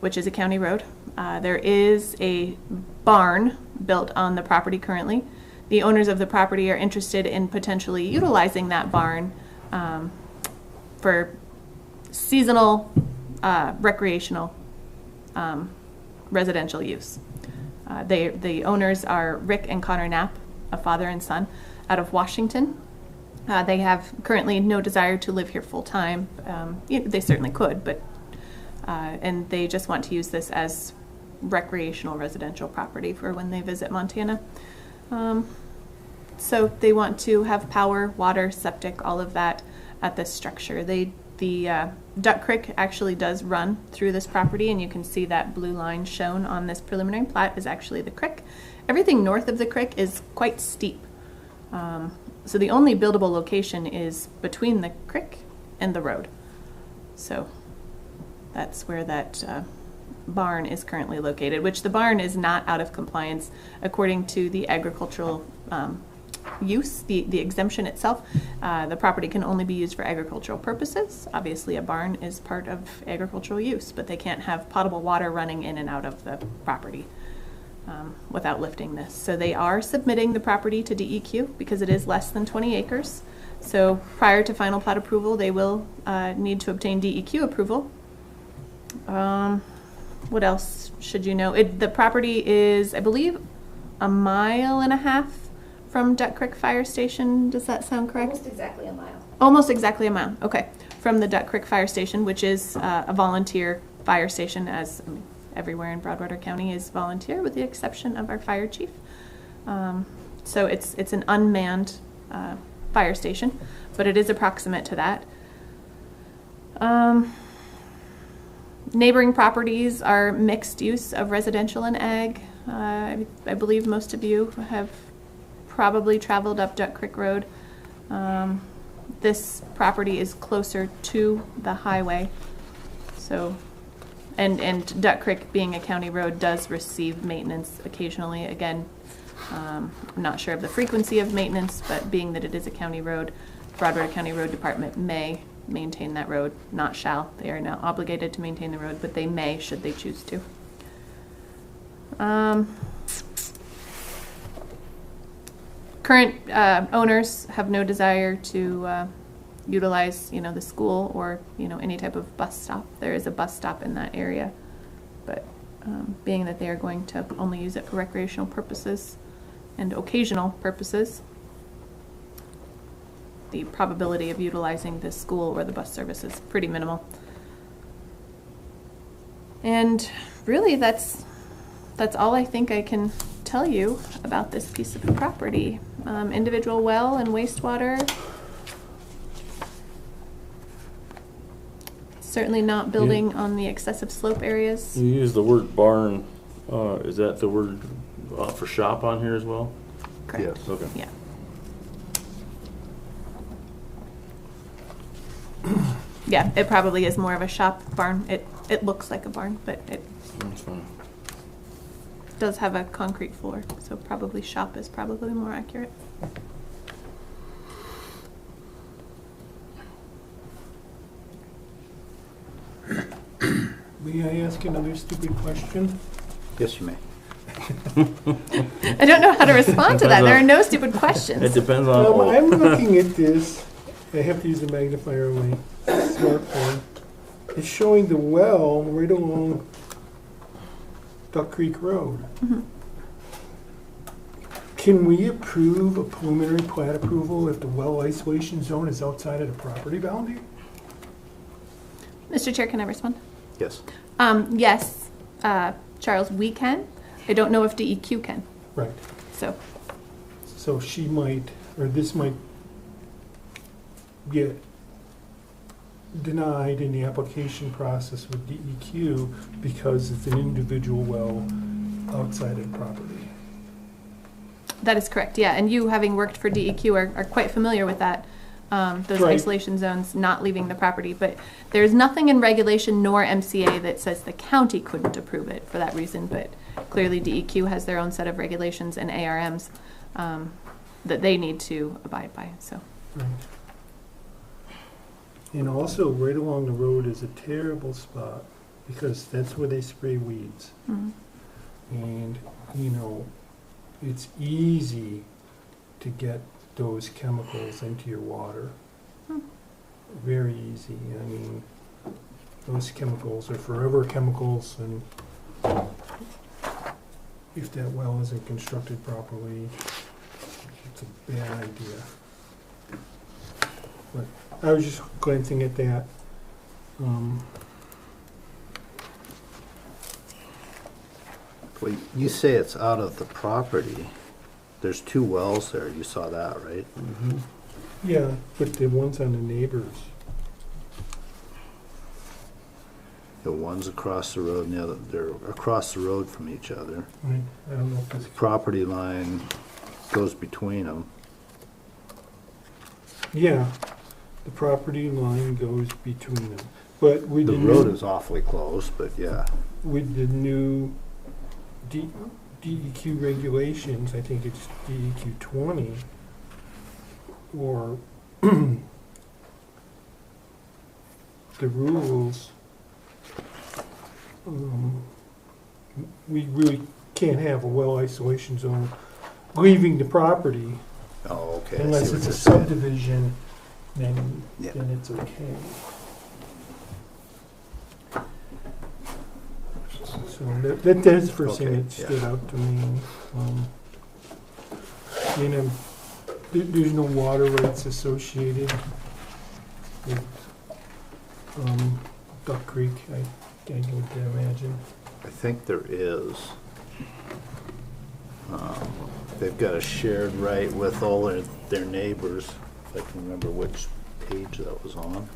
which is a county road. There is a barn built on the property currently. The owners of the property are interested in potentially utilizing that barn for seasonal, recreational, residential use. The owners are Rick and Connor Knapp, a father and son, out of Washington. They have currently no desire to live here full time. They certainly could, but and they just want to use this as recreational residential property for when they visit Montana. So they want to have power, water, septic, all of that at this structure. The Duck Creek actually does run through this property, and you can see that blue line shown on this preliminary plat is actually the creek. Everything north of the creek is quite steep. So the only buildable location is between the creek and the road. So that's where that barn is currently located, which the barn is not out of compliance according to the agricultural use, the exemption itself. The property can only be used for agricultural purposes. Obviously a barn is part of agricultural use, but they can't have potable water running in and out of the property without lifting this. So they are submitting the property to DEQ because it is less than 20 acres. So prior to final plat approval, they will need to obtain DEQ approval. What else should you know? The property is, I believe, 1.5 miles from Duck Creek Fire Station. Does that sound correct? Almost exactly a mile. Almost exactly a mile. Okay. From the Duck Creek Fire Station, which is a volunteer fire station, as everywhere in Broadwater County is volunteer, with the exception of our fire chief. So it's an unmanned fire station, but it is approximate to that. Neighboring properties are mixed use of residential and ag. I believe most of you have probably traveled up Duck Creek Road. This property is closer to the highway. So, and Duck Creek, being a county road, does receive maintenance occasionally. Again, I'm not sure of the frequency of maintenance, but being that it is a county road, Broadwater County Road Department may maintain that road, not shall. They are not obligated to maintain the road, but they may should they choose to. Current owners have no desire to utilize, the school or, any type of bus stop. There is a bus stop in that area, but being that they are going to only use it for recreational purposes and occasional purposes, the probability of utilizing the school or the bus service is pretty minimal. And really, that's all I think I can tell you about this piece of property. Individual well and wastewater. Certainly not building on the excessive slope areas. You use the word barn, is that the word for shop on here as well? Correct. Yes. Okay. Yeah. Yeah, it probably is more of a shop barn. It looks like a barn, but it That's fine. does have a concrete floor, so probably shop is probably more accurate. May I ask another stupid question? Yes, you may. I don't know how to respond to that. There are no stupid It questions. depends on, I'm looking at this. I have to use a magnifier on my smartphone. It's showing the well right along Duck Creek Road. Mhm. Can we approve a preliminary plat approval if the well isolation zone is outside of the property boundary? Mr. Chair, can I respond? Yes. Yes, Charles, we can. I don't know if DEQ can, Right. so. So she might, or this might get denied in the application process with DEQ because it's an individual well outside of the property. That is correct, yeah, and you, having worked for DEQ, are quite familiar with that, those Right. isolation zones not leaving the property, but there's nothing in regulation nor MCA that says the county couldn't approve it for that reason, but clearly DEQ has their own set of regulations and ARMs that they need to abide by, so. Right. And also, right along the road is a terrible spot because that's where they spray weeds. Mhm. And, you know, it's easy to get those chemicals into your water. Hmm. Very easy. I mean, those chemicals are forever chemicals, and if that well isn't constructed properly, it's a bad idea. But I was just glancing at that. Well, you say it's out of the property. There's 2 wells there. You saw that, right? Yeah, but the ones on the neighbors. The one's across the road and the other, they're across the road from each other. I don't know if The it's, property line goes between them. yeah, the property line goes between them. But with The the road new, is awfully close, but yeah. with the new DEQ regulations, I think it's DEQ 20, or the rules, we really can't have a well isolation zone leaving the property Oh, okay. I see unless what it's a you're saying. subdivision, then Yeah. it's okay. So that's the first thing Okay, that stood yeah. out to me. There's no water rights associated with Duck Creek, I would imagine. I think there is. They've got a shared right with all their neighbors, if I can remember which page that was on.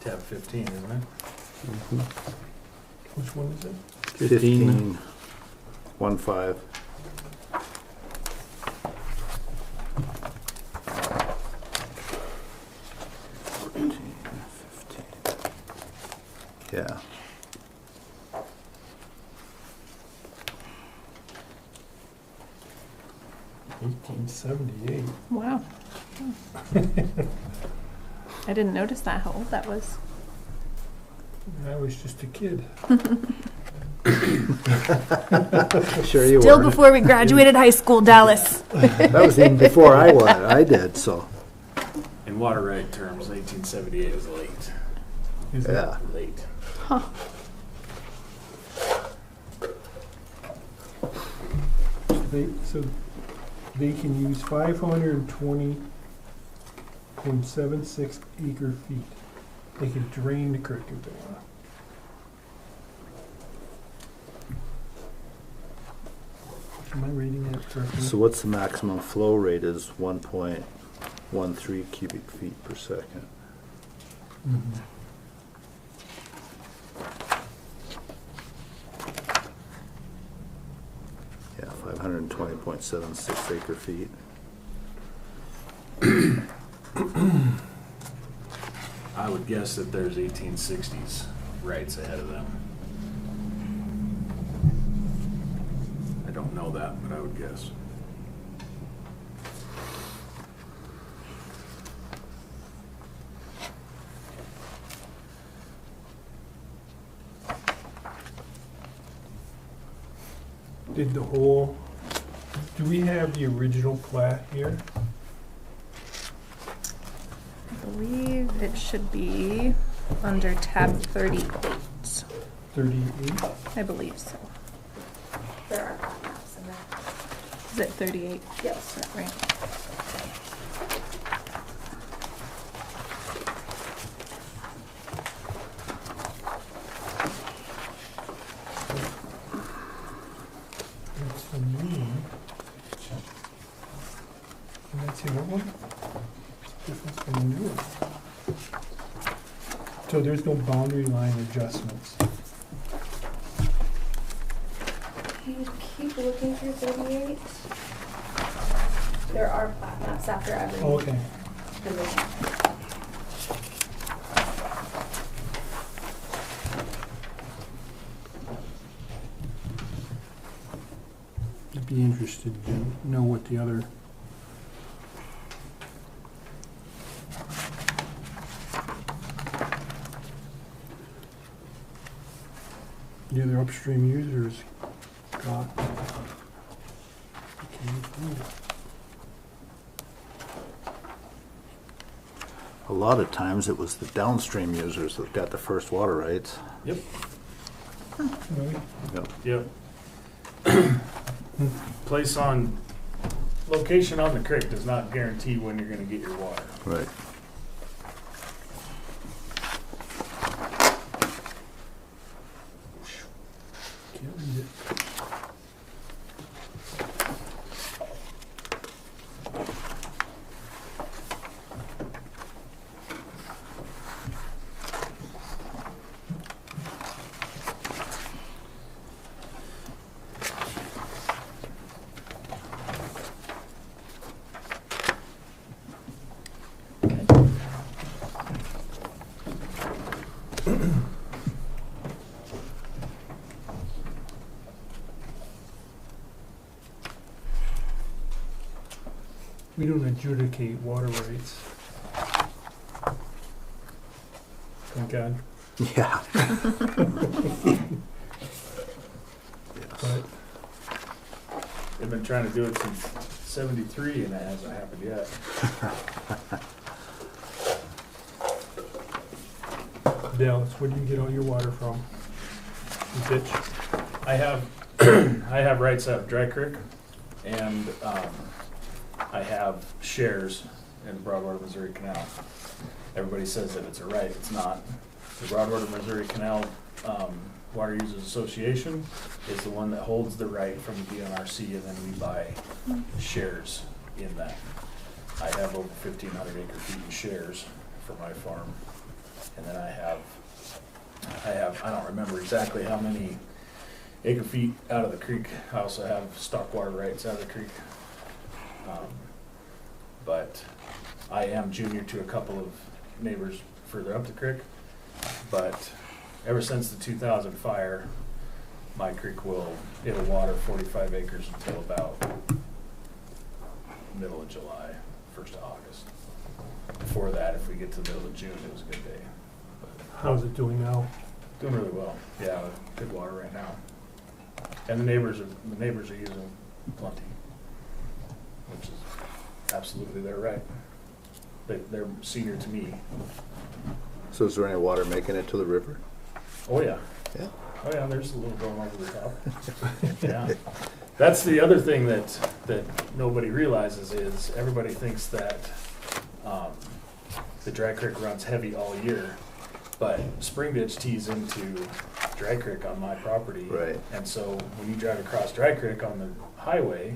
Tab 15, isn't it? Which one is it? 15, 1-5. Yeah. 1878. Wow. I didn't notice that, how old that was. I was just a kid. Sure you Still were. before we graduated high school, Dallas. That was even before I did, so. In water right terms, 1878 is late. Is it? Yeah. Late. So they can use 520.76 acre feet. They can drain the creek if they want. Am I reading that correctly? So what's the maximum flow rate is 1.13 cubic feet per second. Mhm. Yeah, 520.76 acre feet. I would guess that there's 1860s rights ahead of them. I don't know that, but I would guess. Did the whole, do we have the original plat here? I believe it should be under tab 38. 38? I believe so. There are plat maps in there. Is it 38? Yes. Is that right? That's the new one. And that's the old one? Difference from the new one. So there's no boundary line adjustments. You keep looking through 38. There are plat maps after every Oh, okay. division. I'd be interested to know what the other. The other upstream users got. A lot of times it was the downstream users that got the first water rights. Yep. Really? Yep. Yep. Place on, location on the creek does not guarantee when you're gonna get your water. Right. Can't read it. We don't adjudicate water rights. Thank God. Yeah. But They've been trying to do it since '73 and it hasn't happened yet. Dallas, where do you get all your water from? The ditch? I have, I have rights out of Dry Creek and, I have shares in the Broadwater, Missouri Canal. Everybody says that it's a right, it's not. The Broadwater, Missouri Canal, Water Users Association is the one that holds the right from the DNRC, and then we buy shares in that. I have over 1,500 acre feet in shares for my farm. And then I don't remember exactly how many acre feet out of the creek. I also have stock water rights out of the creek. But I am junior to a couple of neighbors further up the creek. But ever since the 2000 fire, my creek it'll water 45 acres until about middle of July, 1st of August. Before that, if we get to the middle of June, it was a good day. How's it doing now? Doing really well. Yeah, good water right now. And the neighbors are using plenty, which is absolutely their right. They're senior to me. So is there any water making it to the river? Oh, yeah. Yeah. Oh, yeah, there's a little going over the top. Yeah. That's the other thing that nobody realizes is everybody thinks that the Dry Creek runs heavy all year, but Spring Ditch tees into Dry Creek on my property. Right. And so when you drive across Dry Creek on the highway,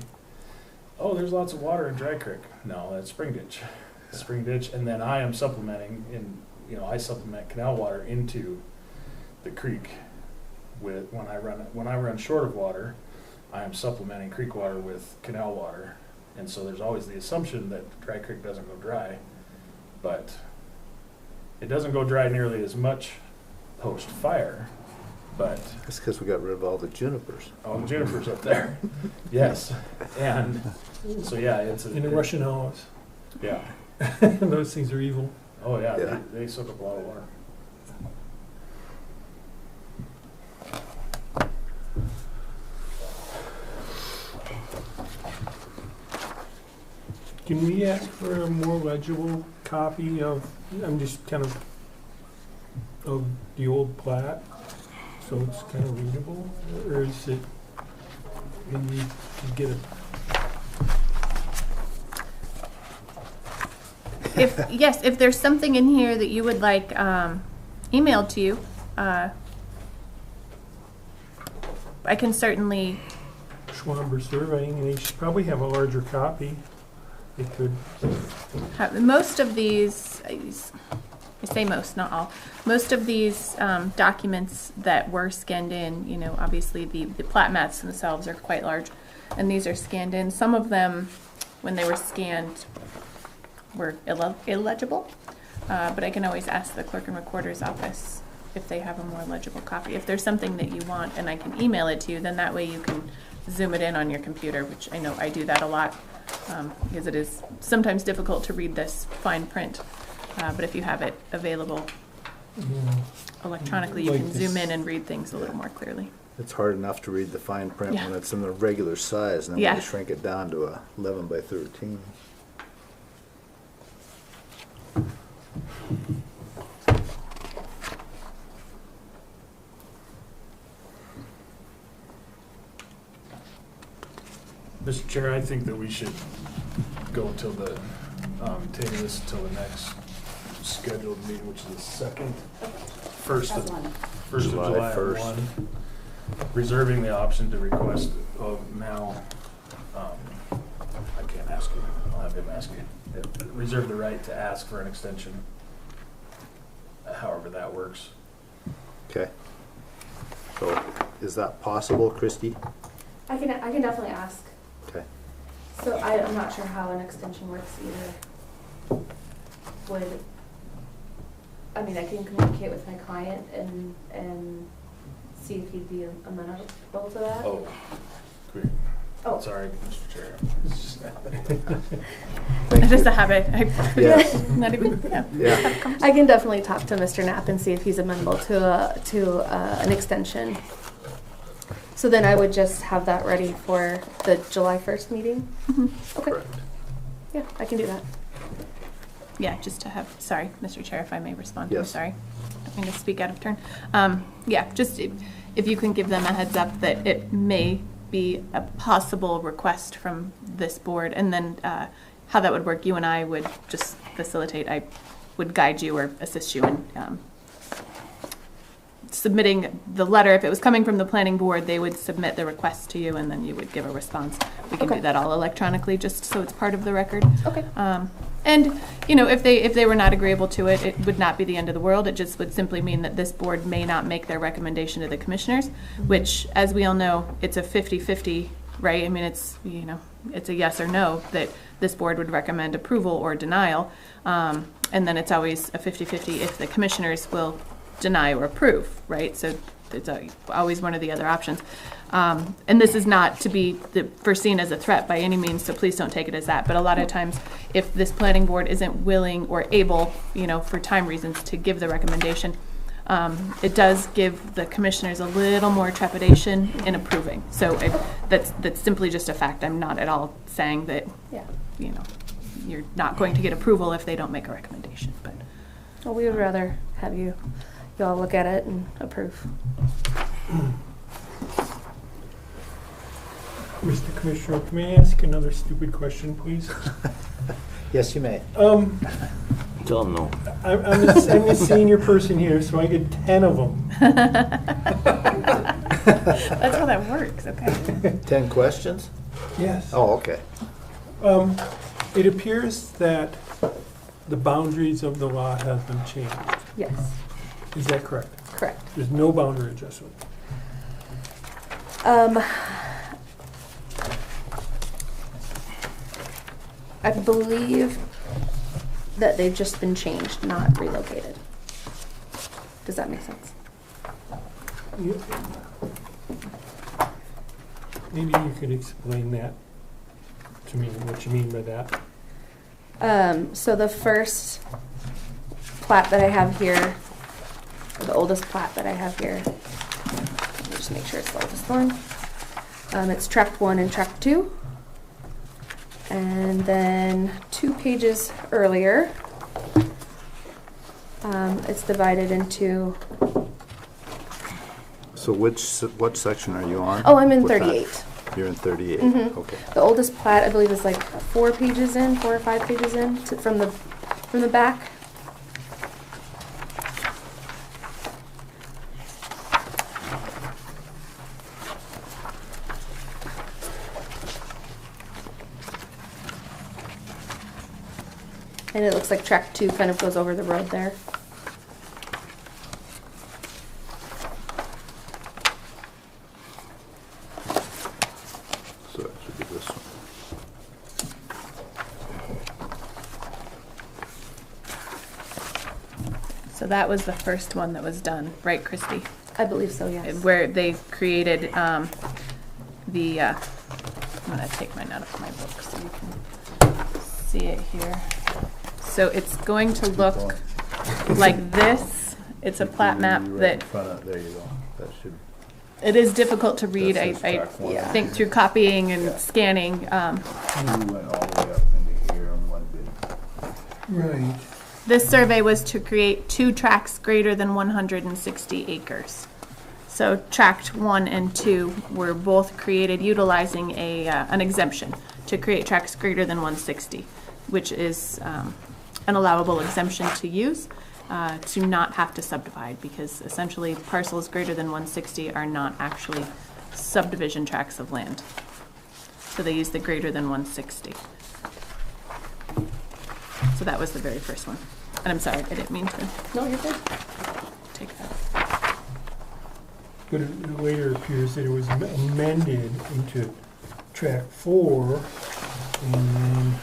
oh, there's lots of water in Dry Creek. No, that's Spring Ditch. Spring Ditch, and then I am supplementing I supplement canal water into the creek with when I run short of water, I am supplementing creek water with canal water. And so there's always the assumption that Dry Creek doesn't go dry, but it doesn't go dry nearly as much post-fire, but That's because we got rid of all the junipers. all the junipers up there. Yes, and so yeah, it's In the Russian olives. Yeah. Those things are evil. Oh yeah, Yeah. They soak up a lot of water. Can we ask for a more legible copy of, I'm just kind of the old plat, so it's kind of readable, or is it, we need to get a, If there's something in here that you would like emailed to you, I can certainly. Schwamber surveying, and they should probably have a larger copy. They could, Most of these, I say most, not all, most of these documents that were scanned in, obviously the plat mats themselves are quite large, and these are scanned in. Some of them, when they were scanned, were illegible, but I can always ask the clerk and recorder's office if they have a more legible copy. If there's something that you want and I can email it to you, then that way you can zoom it in on your computer, which I know I do that a lot. Because it is sometimes difficult to read this fine print, but if you have it available electronically, you Like can this. zoom in and read things a little more clearly. It's hard enough to read the fine print Yeah. when it's in the regular size, and then Yeah. when you shrink it down to a 11 by 13. Mr. Chair, I think that we should go till table this until the next scheduled meeting, which is the second, first of July July at 1st. 1. Reserving the option to request now, I can't ask you, I'll have him ask you. Reserve the right to ask for an extension, however that works. Okay. So is that possible, Christie? I can definitely ask. Okay. So I'm not sure how an extension works either. I can communicate with my client and see if he'd be amenable to that. Oh, great. Oh. Sorry, Mr. Chair. Just a habit. Yes. Not even, yeah. Yeah. I can definitely talk to Mr. Knapp and see if he's amenable to an extension. So then I would just have that ready for the July 1st meeting? Okay. Correct. Yeah, I can do that. Yeah, just to have, sorry, Mr. Chair, if I may respond. I'm Yes. sorry. I don't mean to speak out of turn. Yeah, just if you can give them a heads up that it may be a possible request from this board, and then how that would work, you and I would just facilitate, I would guide you or assist you in submitting the letter. If it was coming from the planning board, they would submit the request to you, and then you would give a response. We can Okay. do that all electronically, just so it's part of the record. Okay. And, if they were not agreeable to it, it would not be the end of the world. It just would simply mean that this board may not make their recommendation to the commissioners, which, as we all know, it's a 50-50, right? I mean, it's a yes or no that this board would recommend approval or denial. And then it's always a 50-50 if the commissioners will deny or approve, right? So it's always one of the other options. And this is not to be foreseen as a threat by any means, so please don't take it as that. But a lot of times, if this planning board isn't willing or able, for time reasons, to give the recommendation, it does give the commissioners a little more trepidation in approving. So that's simply just a fact. I'm not at all saying that, Yeah. you're not going to get approval if they don't make a recommendation, but. Well, we would rather have you all look at it and approve. Mr. Commissioner, may I ask another stupid question, please? Yes, you may. Tell them no. I'm the senior person here, so I get 10 of them. That's how that works, okay. 10 questions? Yes. Oh, okay. It appears that the boundaries of the law have been changed. Yes, Is that correct? correct. There's no boundary adjustment. I believe that they've just been changed, not relocated. Does that make sense? Maybe you could explain that to me, what you mean by that. So the first plat that I have here, or the oldest plat that I have here, let me just make sure it's the oldest one. It's tract 1 and tract 2. And then 2 pages earlier, it's divided into, So what section are you on? oh, I'm in with that? 38. You're in 38, Mhm. okay. The oldest plat, I believe, is like 4 pages in, 4 or 5 pages in from the back. And it looks like track 2 kind of goes over the road there. So that should be this one. So that was the first one that was done, right, Christy? I believe so, yes. Where they created I'm gonna take mine out of my book so you can see it here. So it's going to look like this. It's a plat map that, There you go. That should. it is difficult to read. I track 1. yeah. think through copying and scanning. You went all the way up into here on one bid. Right. This survey was to create 2 tracts greater than 160 acres. So tract 1 and 2 were both created utilizing an exemption to create tracts greater than 160, which is an allowable exemption to use to not have to subdivide, because essentially parcels greater than 160 are not actually subdivision tracts of land. So they use the greater than 160. So that was the very first one. And I'm sorry, I didn't mean to No, you're good. take that. But it later appears that it was amended into track 4, and then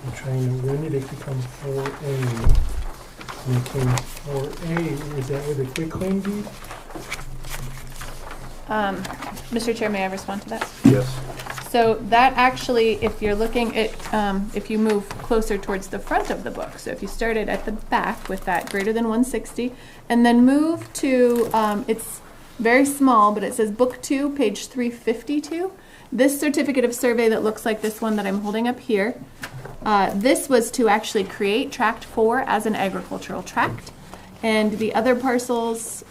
I'm trying to, when did it become 4A? And it became 4A, is that with a quitclaim deed? Mr. Chair, may I respond to that? Yes. So that actually, if you're looking at, if you move closer towards the front of the book, so if you started at the back with that greater than 160, and then move to, it's very small, but it says Book 2, page 352. This certificate of survey that looks like this one that I'm holding up here, this was to actually create tract 4 as an agricultural tract, and the other parcels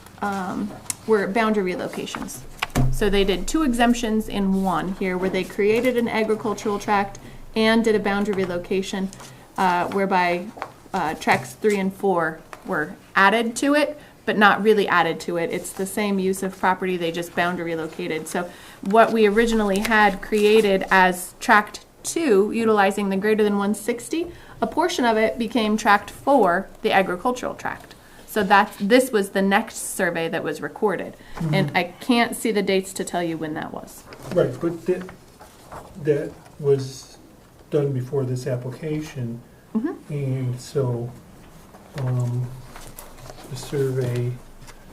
were boundary relocations. So they did 2 exemptions in one here, where they created an agricultural tract and did a boundary relocation, whereby tracts 3 and 4 were added to it, but not really added to it. It's the same use of property, they just boundary relocated. So what we originally had created as tract 2, utilizing the greater than 160, a portion of it became tract 4, the agricultural tract. So this was the next survey that was recorded. Mm-hmm. And I can't see the dates to tell you when that was. Right, but that was done before this application, and so the survey,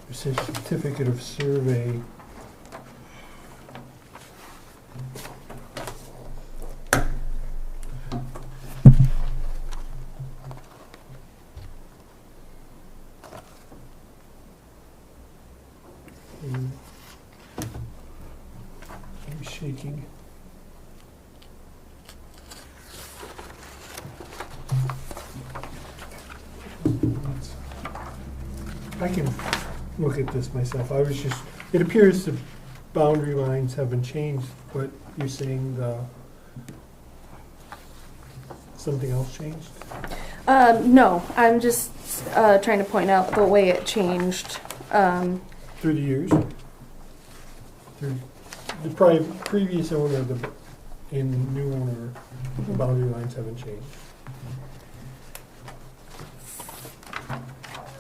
the certificate of survey, I'm shaking. I can look at this myself. I was just, it appears the boundary lines haven't changed, but you're saying something else changed? No, I'm just trying to point out the way it changed. Through the years? Through the previous owner and the new owner, the boundary lines haven't changed?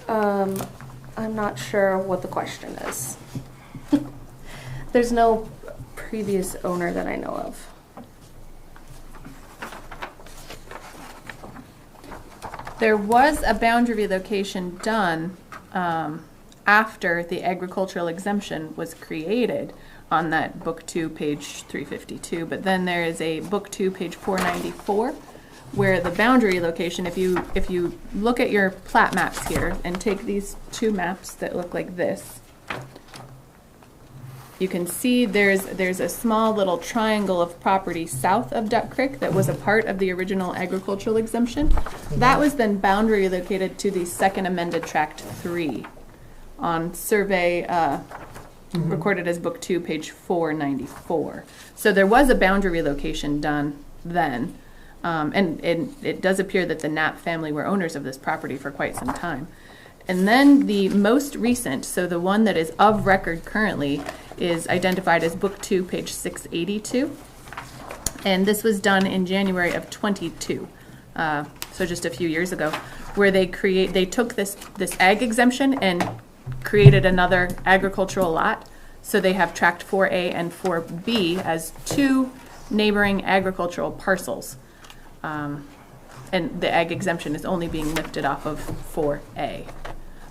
I'm not sure what the question is. There's no previous owner that I know of. There was a boundary relocation done after the agricultural exemption was created on that Book 2, page 352. But then there is a Book 2, page 494, where the boundary location, if you look at your plat maps here and take these two maps that look like this, you can see there's a small little triangle of property south of Duck Creek that was a part of the original agricultural exemption. That was then boundary relocated to the second amended tract 3 on survey recorded as Book 2, page 494. So there was a boundary relocation done then. And it does appear that the Knapp family were owners of this property for quite some time. And then the most recent, so the one that is of record currently, is identified as Book 2, page 682. And this was done in January of 22, so just a few years ago, where they took this ag exemption and created another agricultural lot. So they have tract 4A and 4B as two neighboring agricultural parcels. And the ag exemption is only being lifted off of 4A.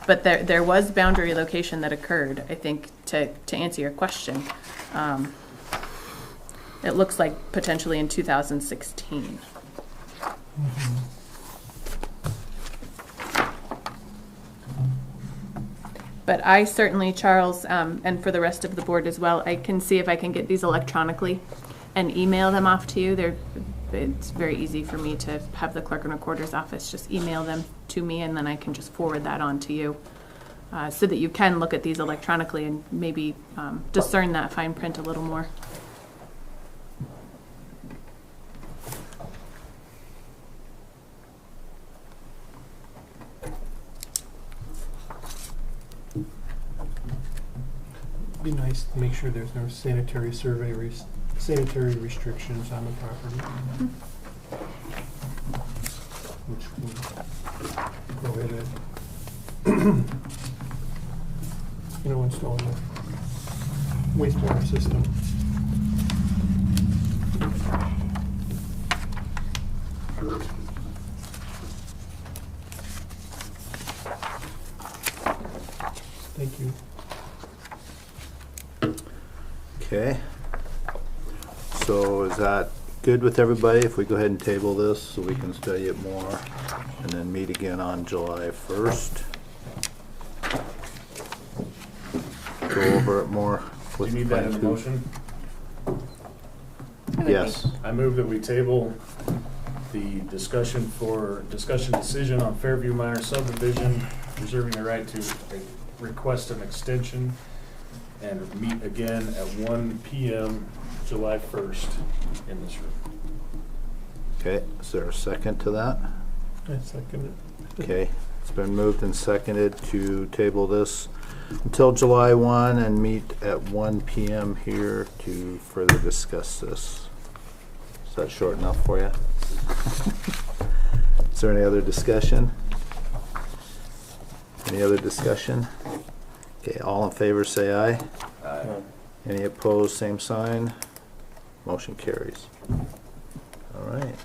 But there was boundary location that occurred, I think, to answer your question. It looks like potentially in 2016. But I certainly, Charles, and for the rest of the board as well, I can see if I can get these electronically and email them off to you. It's very easy for me to have the clerk and recorder's office just email them to me, and then I can just forward that on to you so that you can look at these electronically and maybe discern that fine print a little more. It'd be nice to make sure there's no sanitary restrictions on the property, which will prohibit, installing a wastewater system. Thank you. Okay. So is that good with everybody if we go ahead and table this so we can study it more and then meet again on July 1st? Go over it more. Do you need that in a motion? Yes. I move that we table the discussion decision on Fairview Minor subdivision, reserving the right to request an extension and meet again at 1 p.m. July 1st in this room. Okay, is there a second to that? I second it. Okay, it's been moved and seconded to table this until July 1 and meet at 1 p.m. here to further discuss this. Is that short enough for you? Is there any other discussion? Any other discussion? Okay, all in favor say aye. Aye. Any opposed, same sign. Motion carries. All right.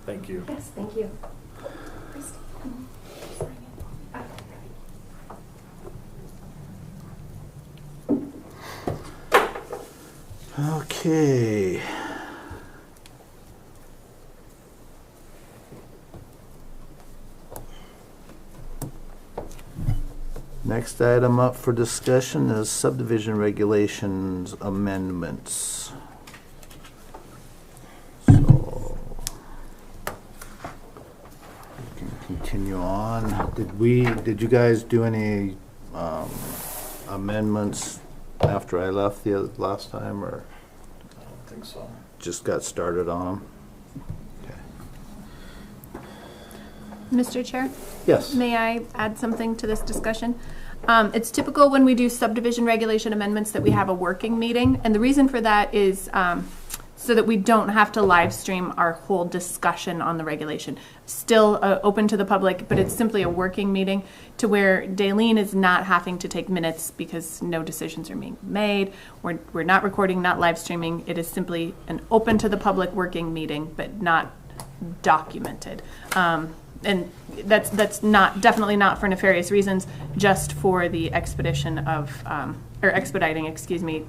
Thank you. Yes, thank you. Okay. Next item up for discussion is subdivision regulations amendments. So, continue on. Did you guys do any amendments after I left the last time, or I don't think so. just got started on them? Mr. Chair? Yes. May I add something to this discussion? It's typical when we do subdivision regulation amendments that we have a working meeting, and the reason for that is so that we don't have to live stream our whole discussion on the regulation. Still open to the public, but it's simply a working meeting to where Daleen is not having to take minutes because no decisions are being made. We're not recording, not live streaming. It is simply an open to the public working meeting, but not documented. And that's definitely not for nefarious reasons, just for the expedition of, or expediting, excuse me,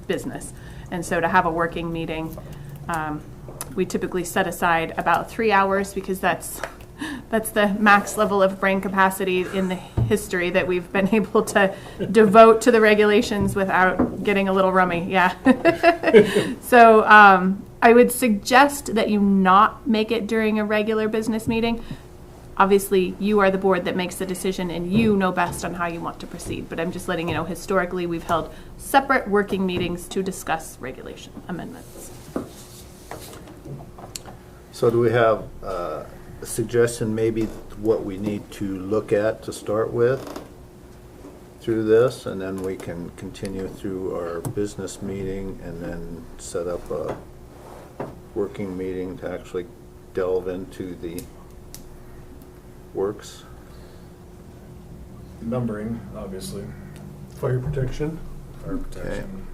business. And so to have a working meeting, we typically set aside about 3 hours because that's the max level of brain capacity in the history that we've been able to devote to the regulations without getting a little rummy. Yeah. So I would suggest that you not make it during a regular business meeting. Obviously, you are the board that makes the decision, and you know best on how you want to proceed. But I'm just letting you know, historically, we've held separate working meetings to discuss regulation amendments. So do we have a suggestion, maybe what we need to look at to start with through this, and then we can continue through our business meeting and then set up a working meeting to actually delve into the works? Numbering, obviously. Fire protection. Fire protection.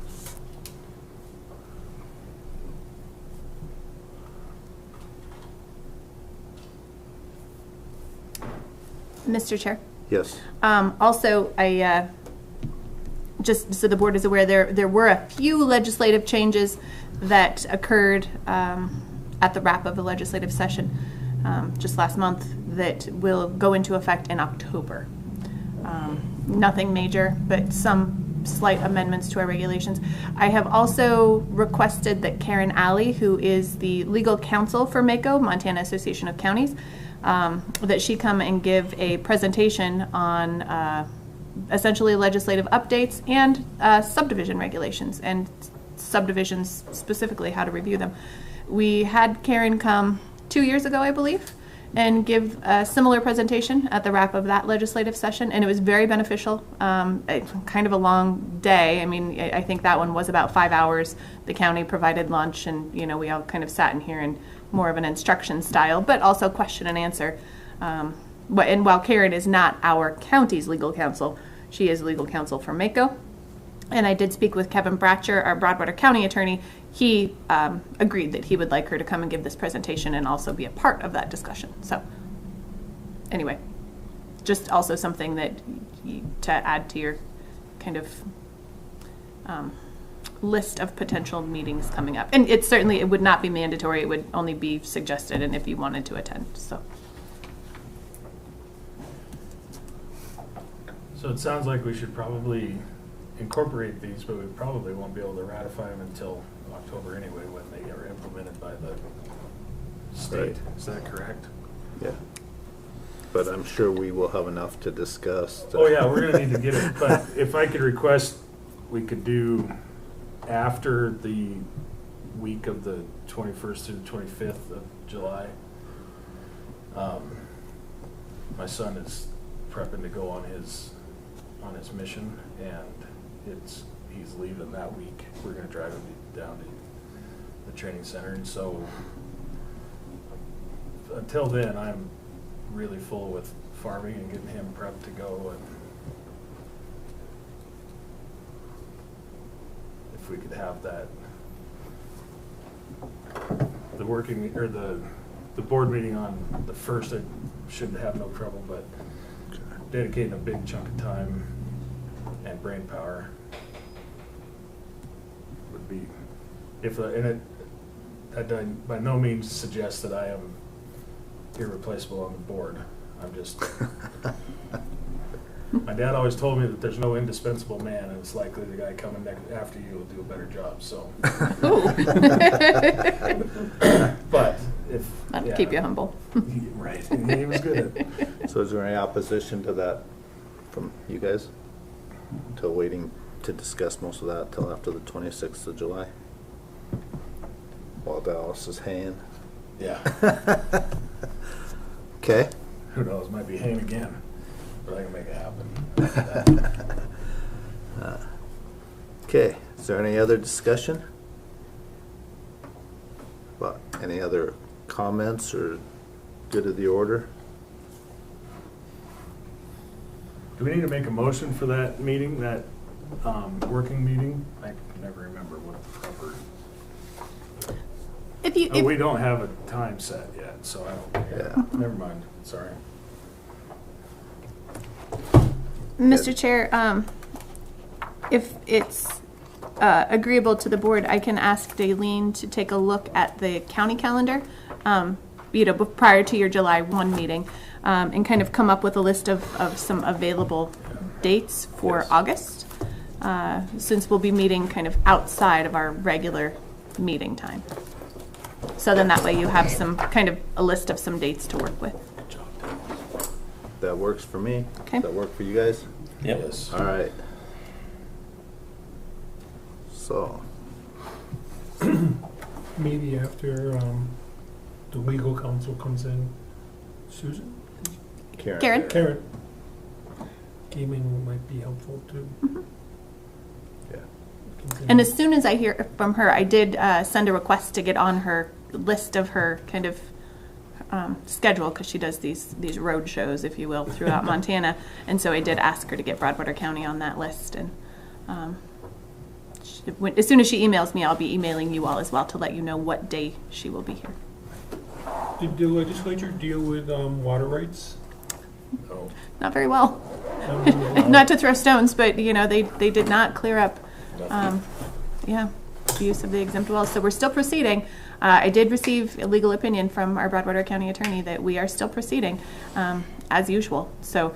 Mr. Chair? Yes. Also, I just so the board is aware, there were a few legislative changes that occurred at the wrap of the legislative session just last month that will go into effect in October. Nothing major, but some slight amendments to our regulations. I have also requested that Karen Alley, who is the legal counsel for MACO, Montana Association of Counties, that she come and give a presentation on essentially legislative updates and subdivision regulations, and subdivisions specifically, how to review them. We had Karen come 2 years ago, I believe, and give a similar presentation at the wrap of that legislative session, and it was very beneficial. Kind of a long day. I mean, I think that one was about 5 hours. The county provided lunch, and we all kind of sat in here in more of an instruction style, but also question and answer. And while Karen is not our county's legal counsel, she is legal counsel for MACO. And I did speak with Kevin Bratcher, our Broadwater County attorney. He agreed that he would like her to come and give this presentation and also be a part of that discussion. So anyway, just also something that to add to your kind of list of potential meetings coming up. And it would not be mandatory. It would only be suggested, and if you wanted to attend. So it sounds like we should probably incorporate these, but we probably won't be able to ratify them until October anyway, when they are implemented by the state. Right. Is that correct? Yeah. But I'm sure we will have enough to discuss. Oh yeah, we're gonna need to get it, but if I could request, we could do after the week of the 21st through the 25th of July. My son is prepping to go on his mission, and he's leaving that week. We're gonna drive him down to the training center, and so until then, I'm really full with farming and getting him prepped to go. And if we could have that, the working or the board meeting on the 1st, I shouldn't have no trouble, but dedicating a big chunk of time and brain power would be, I by no means suggest that I am irreplaceable on the board. I'm just, my dad always told me that there's no indispensable man, and it's likely the guy coming after you will do a better job, so. But if. That'll keep you humble. Right, and he was good at So is there any opposition to that from you guys? Until waiting to discuss most of that till after the 26th of July? While Dallas is haying. Yeah. Okay. Who knows, might be haying again, but I can make it happen. Okay, is there any other discussion? Well, any other comments or good of the order? Do we need to make a motion for that meeting, that working meeting? I can never remember what the proper. If you, Oh, we don't have a time set yet, so I don't. Yeah. Never mind. Sorry. Mr. Chair, if it's agreeable to the board, I can ask Daleen to take a look at the county calendar, prior to your July 1 meeting, and kind of come up with a list of some available dates for Yes. August, since we'll be meeting kind of outside of our regular meeting time. So then that way you have some kind of a list of some dates to work with. That works for me. Okay. Does that work for you guys? Yes. All right. So, Maybe after the legal counsel comes in, Susan? Karen? Karen? Gaming might be helpful too. yeah. And as soon as I hear from her, I did send a request to get on her list of her kind of schedule, because she does these road shows, if you will, throughout Montana. And so I did ask her to get Broadwater County on that list. And as soon as she emails me, I'll be emailing you all as well to let you know what day she will be here. Did the legislature deal with water rights? No. Not very well. Not to throw stones, but they did not clear up the use of the exempt wells. So we're still proceeding. I did receive a legal opinion from our Broadwater County attorney that we are still proceeding as usual. So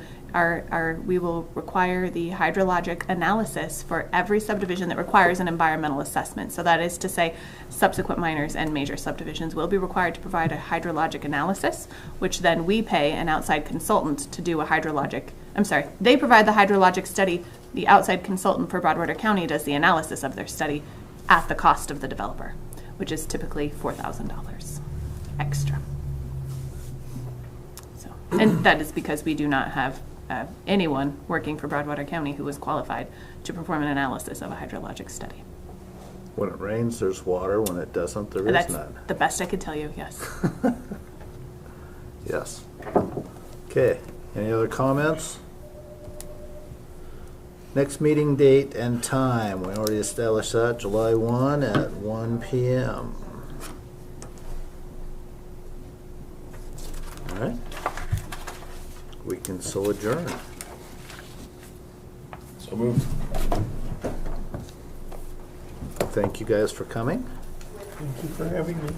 we will require the hydrologic analysis for every subdivision that requires an environmental assessment. So that is to say, subsequent minors and major subdivisions will be required to provide a hydrologic analysis, which then we pay an outside consultant to do they provide the hydrologic study. The outside consultant for Broadwater County does the analysis of their study at the cost of the developer, which is typically $4,000 extra. So, and that is because we do not have anyone working for Broadwater County who is qualified to perform an analysis of a hydrologic study. When it rains, there's water. When it doesn't, there is That's none. the best I could tell you, yes. Yes. Okay. Any other comments? Next meeting date and time. We already established that, July 1 at 1 p.m. All right. We can so adjourn. So moved. Thank you guys for coming. Thank you for having me.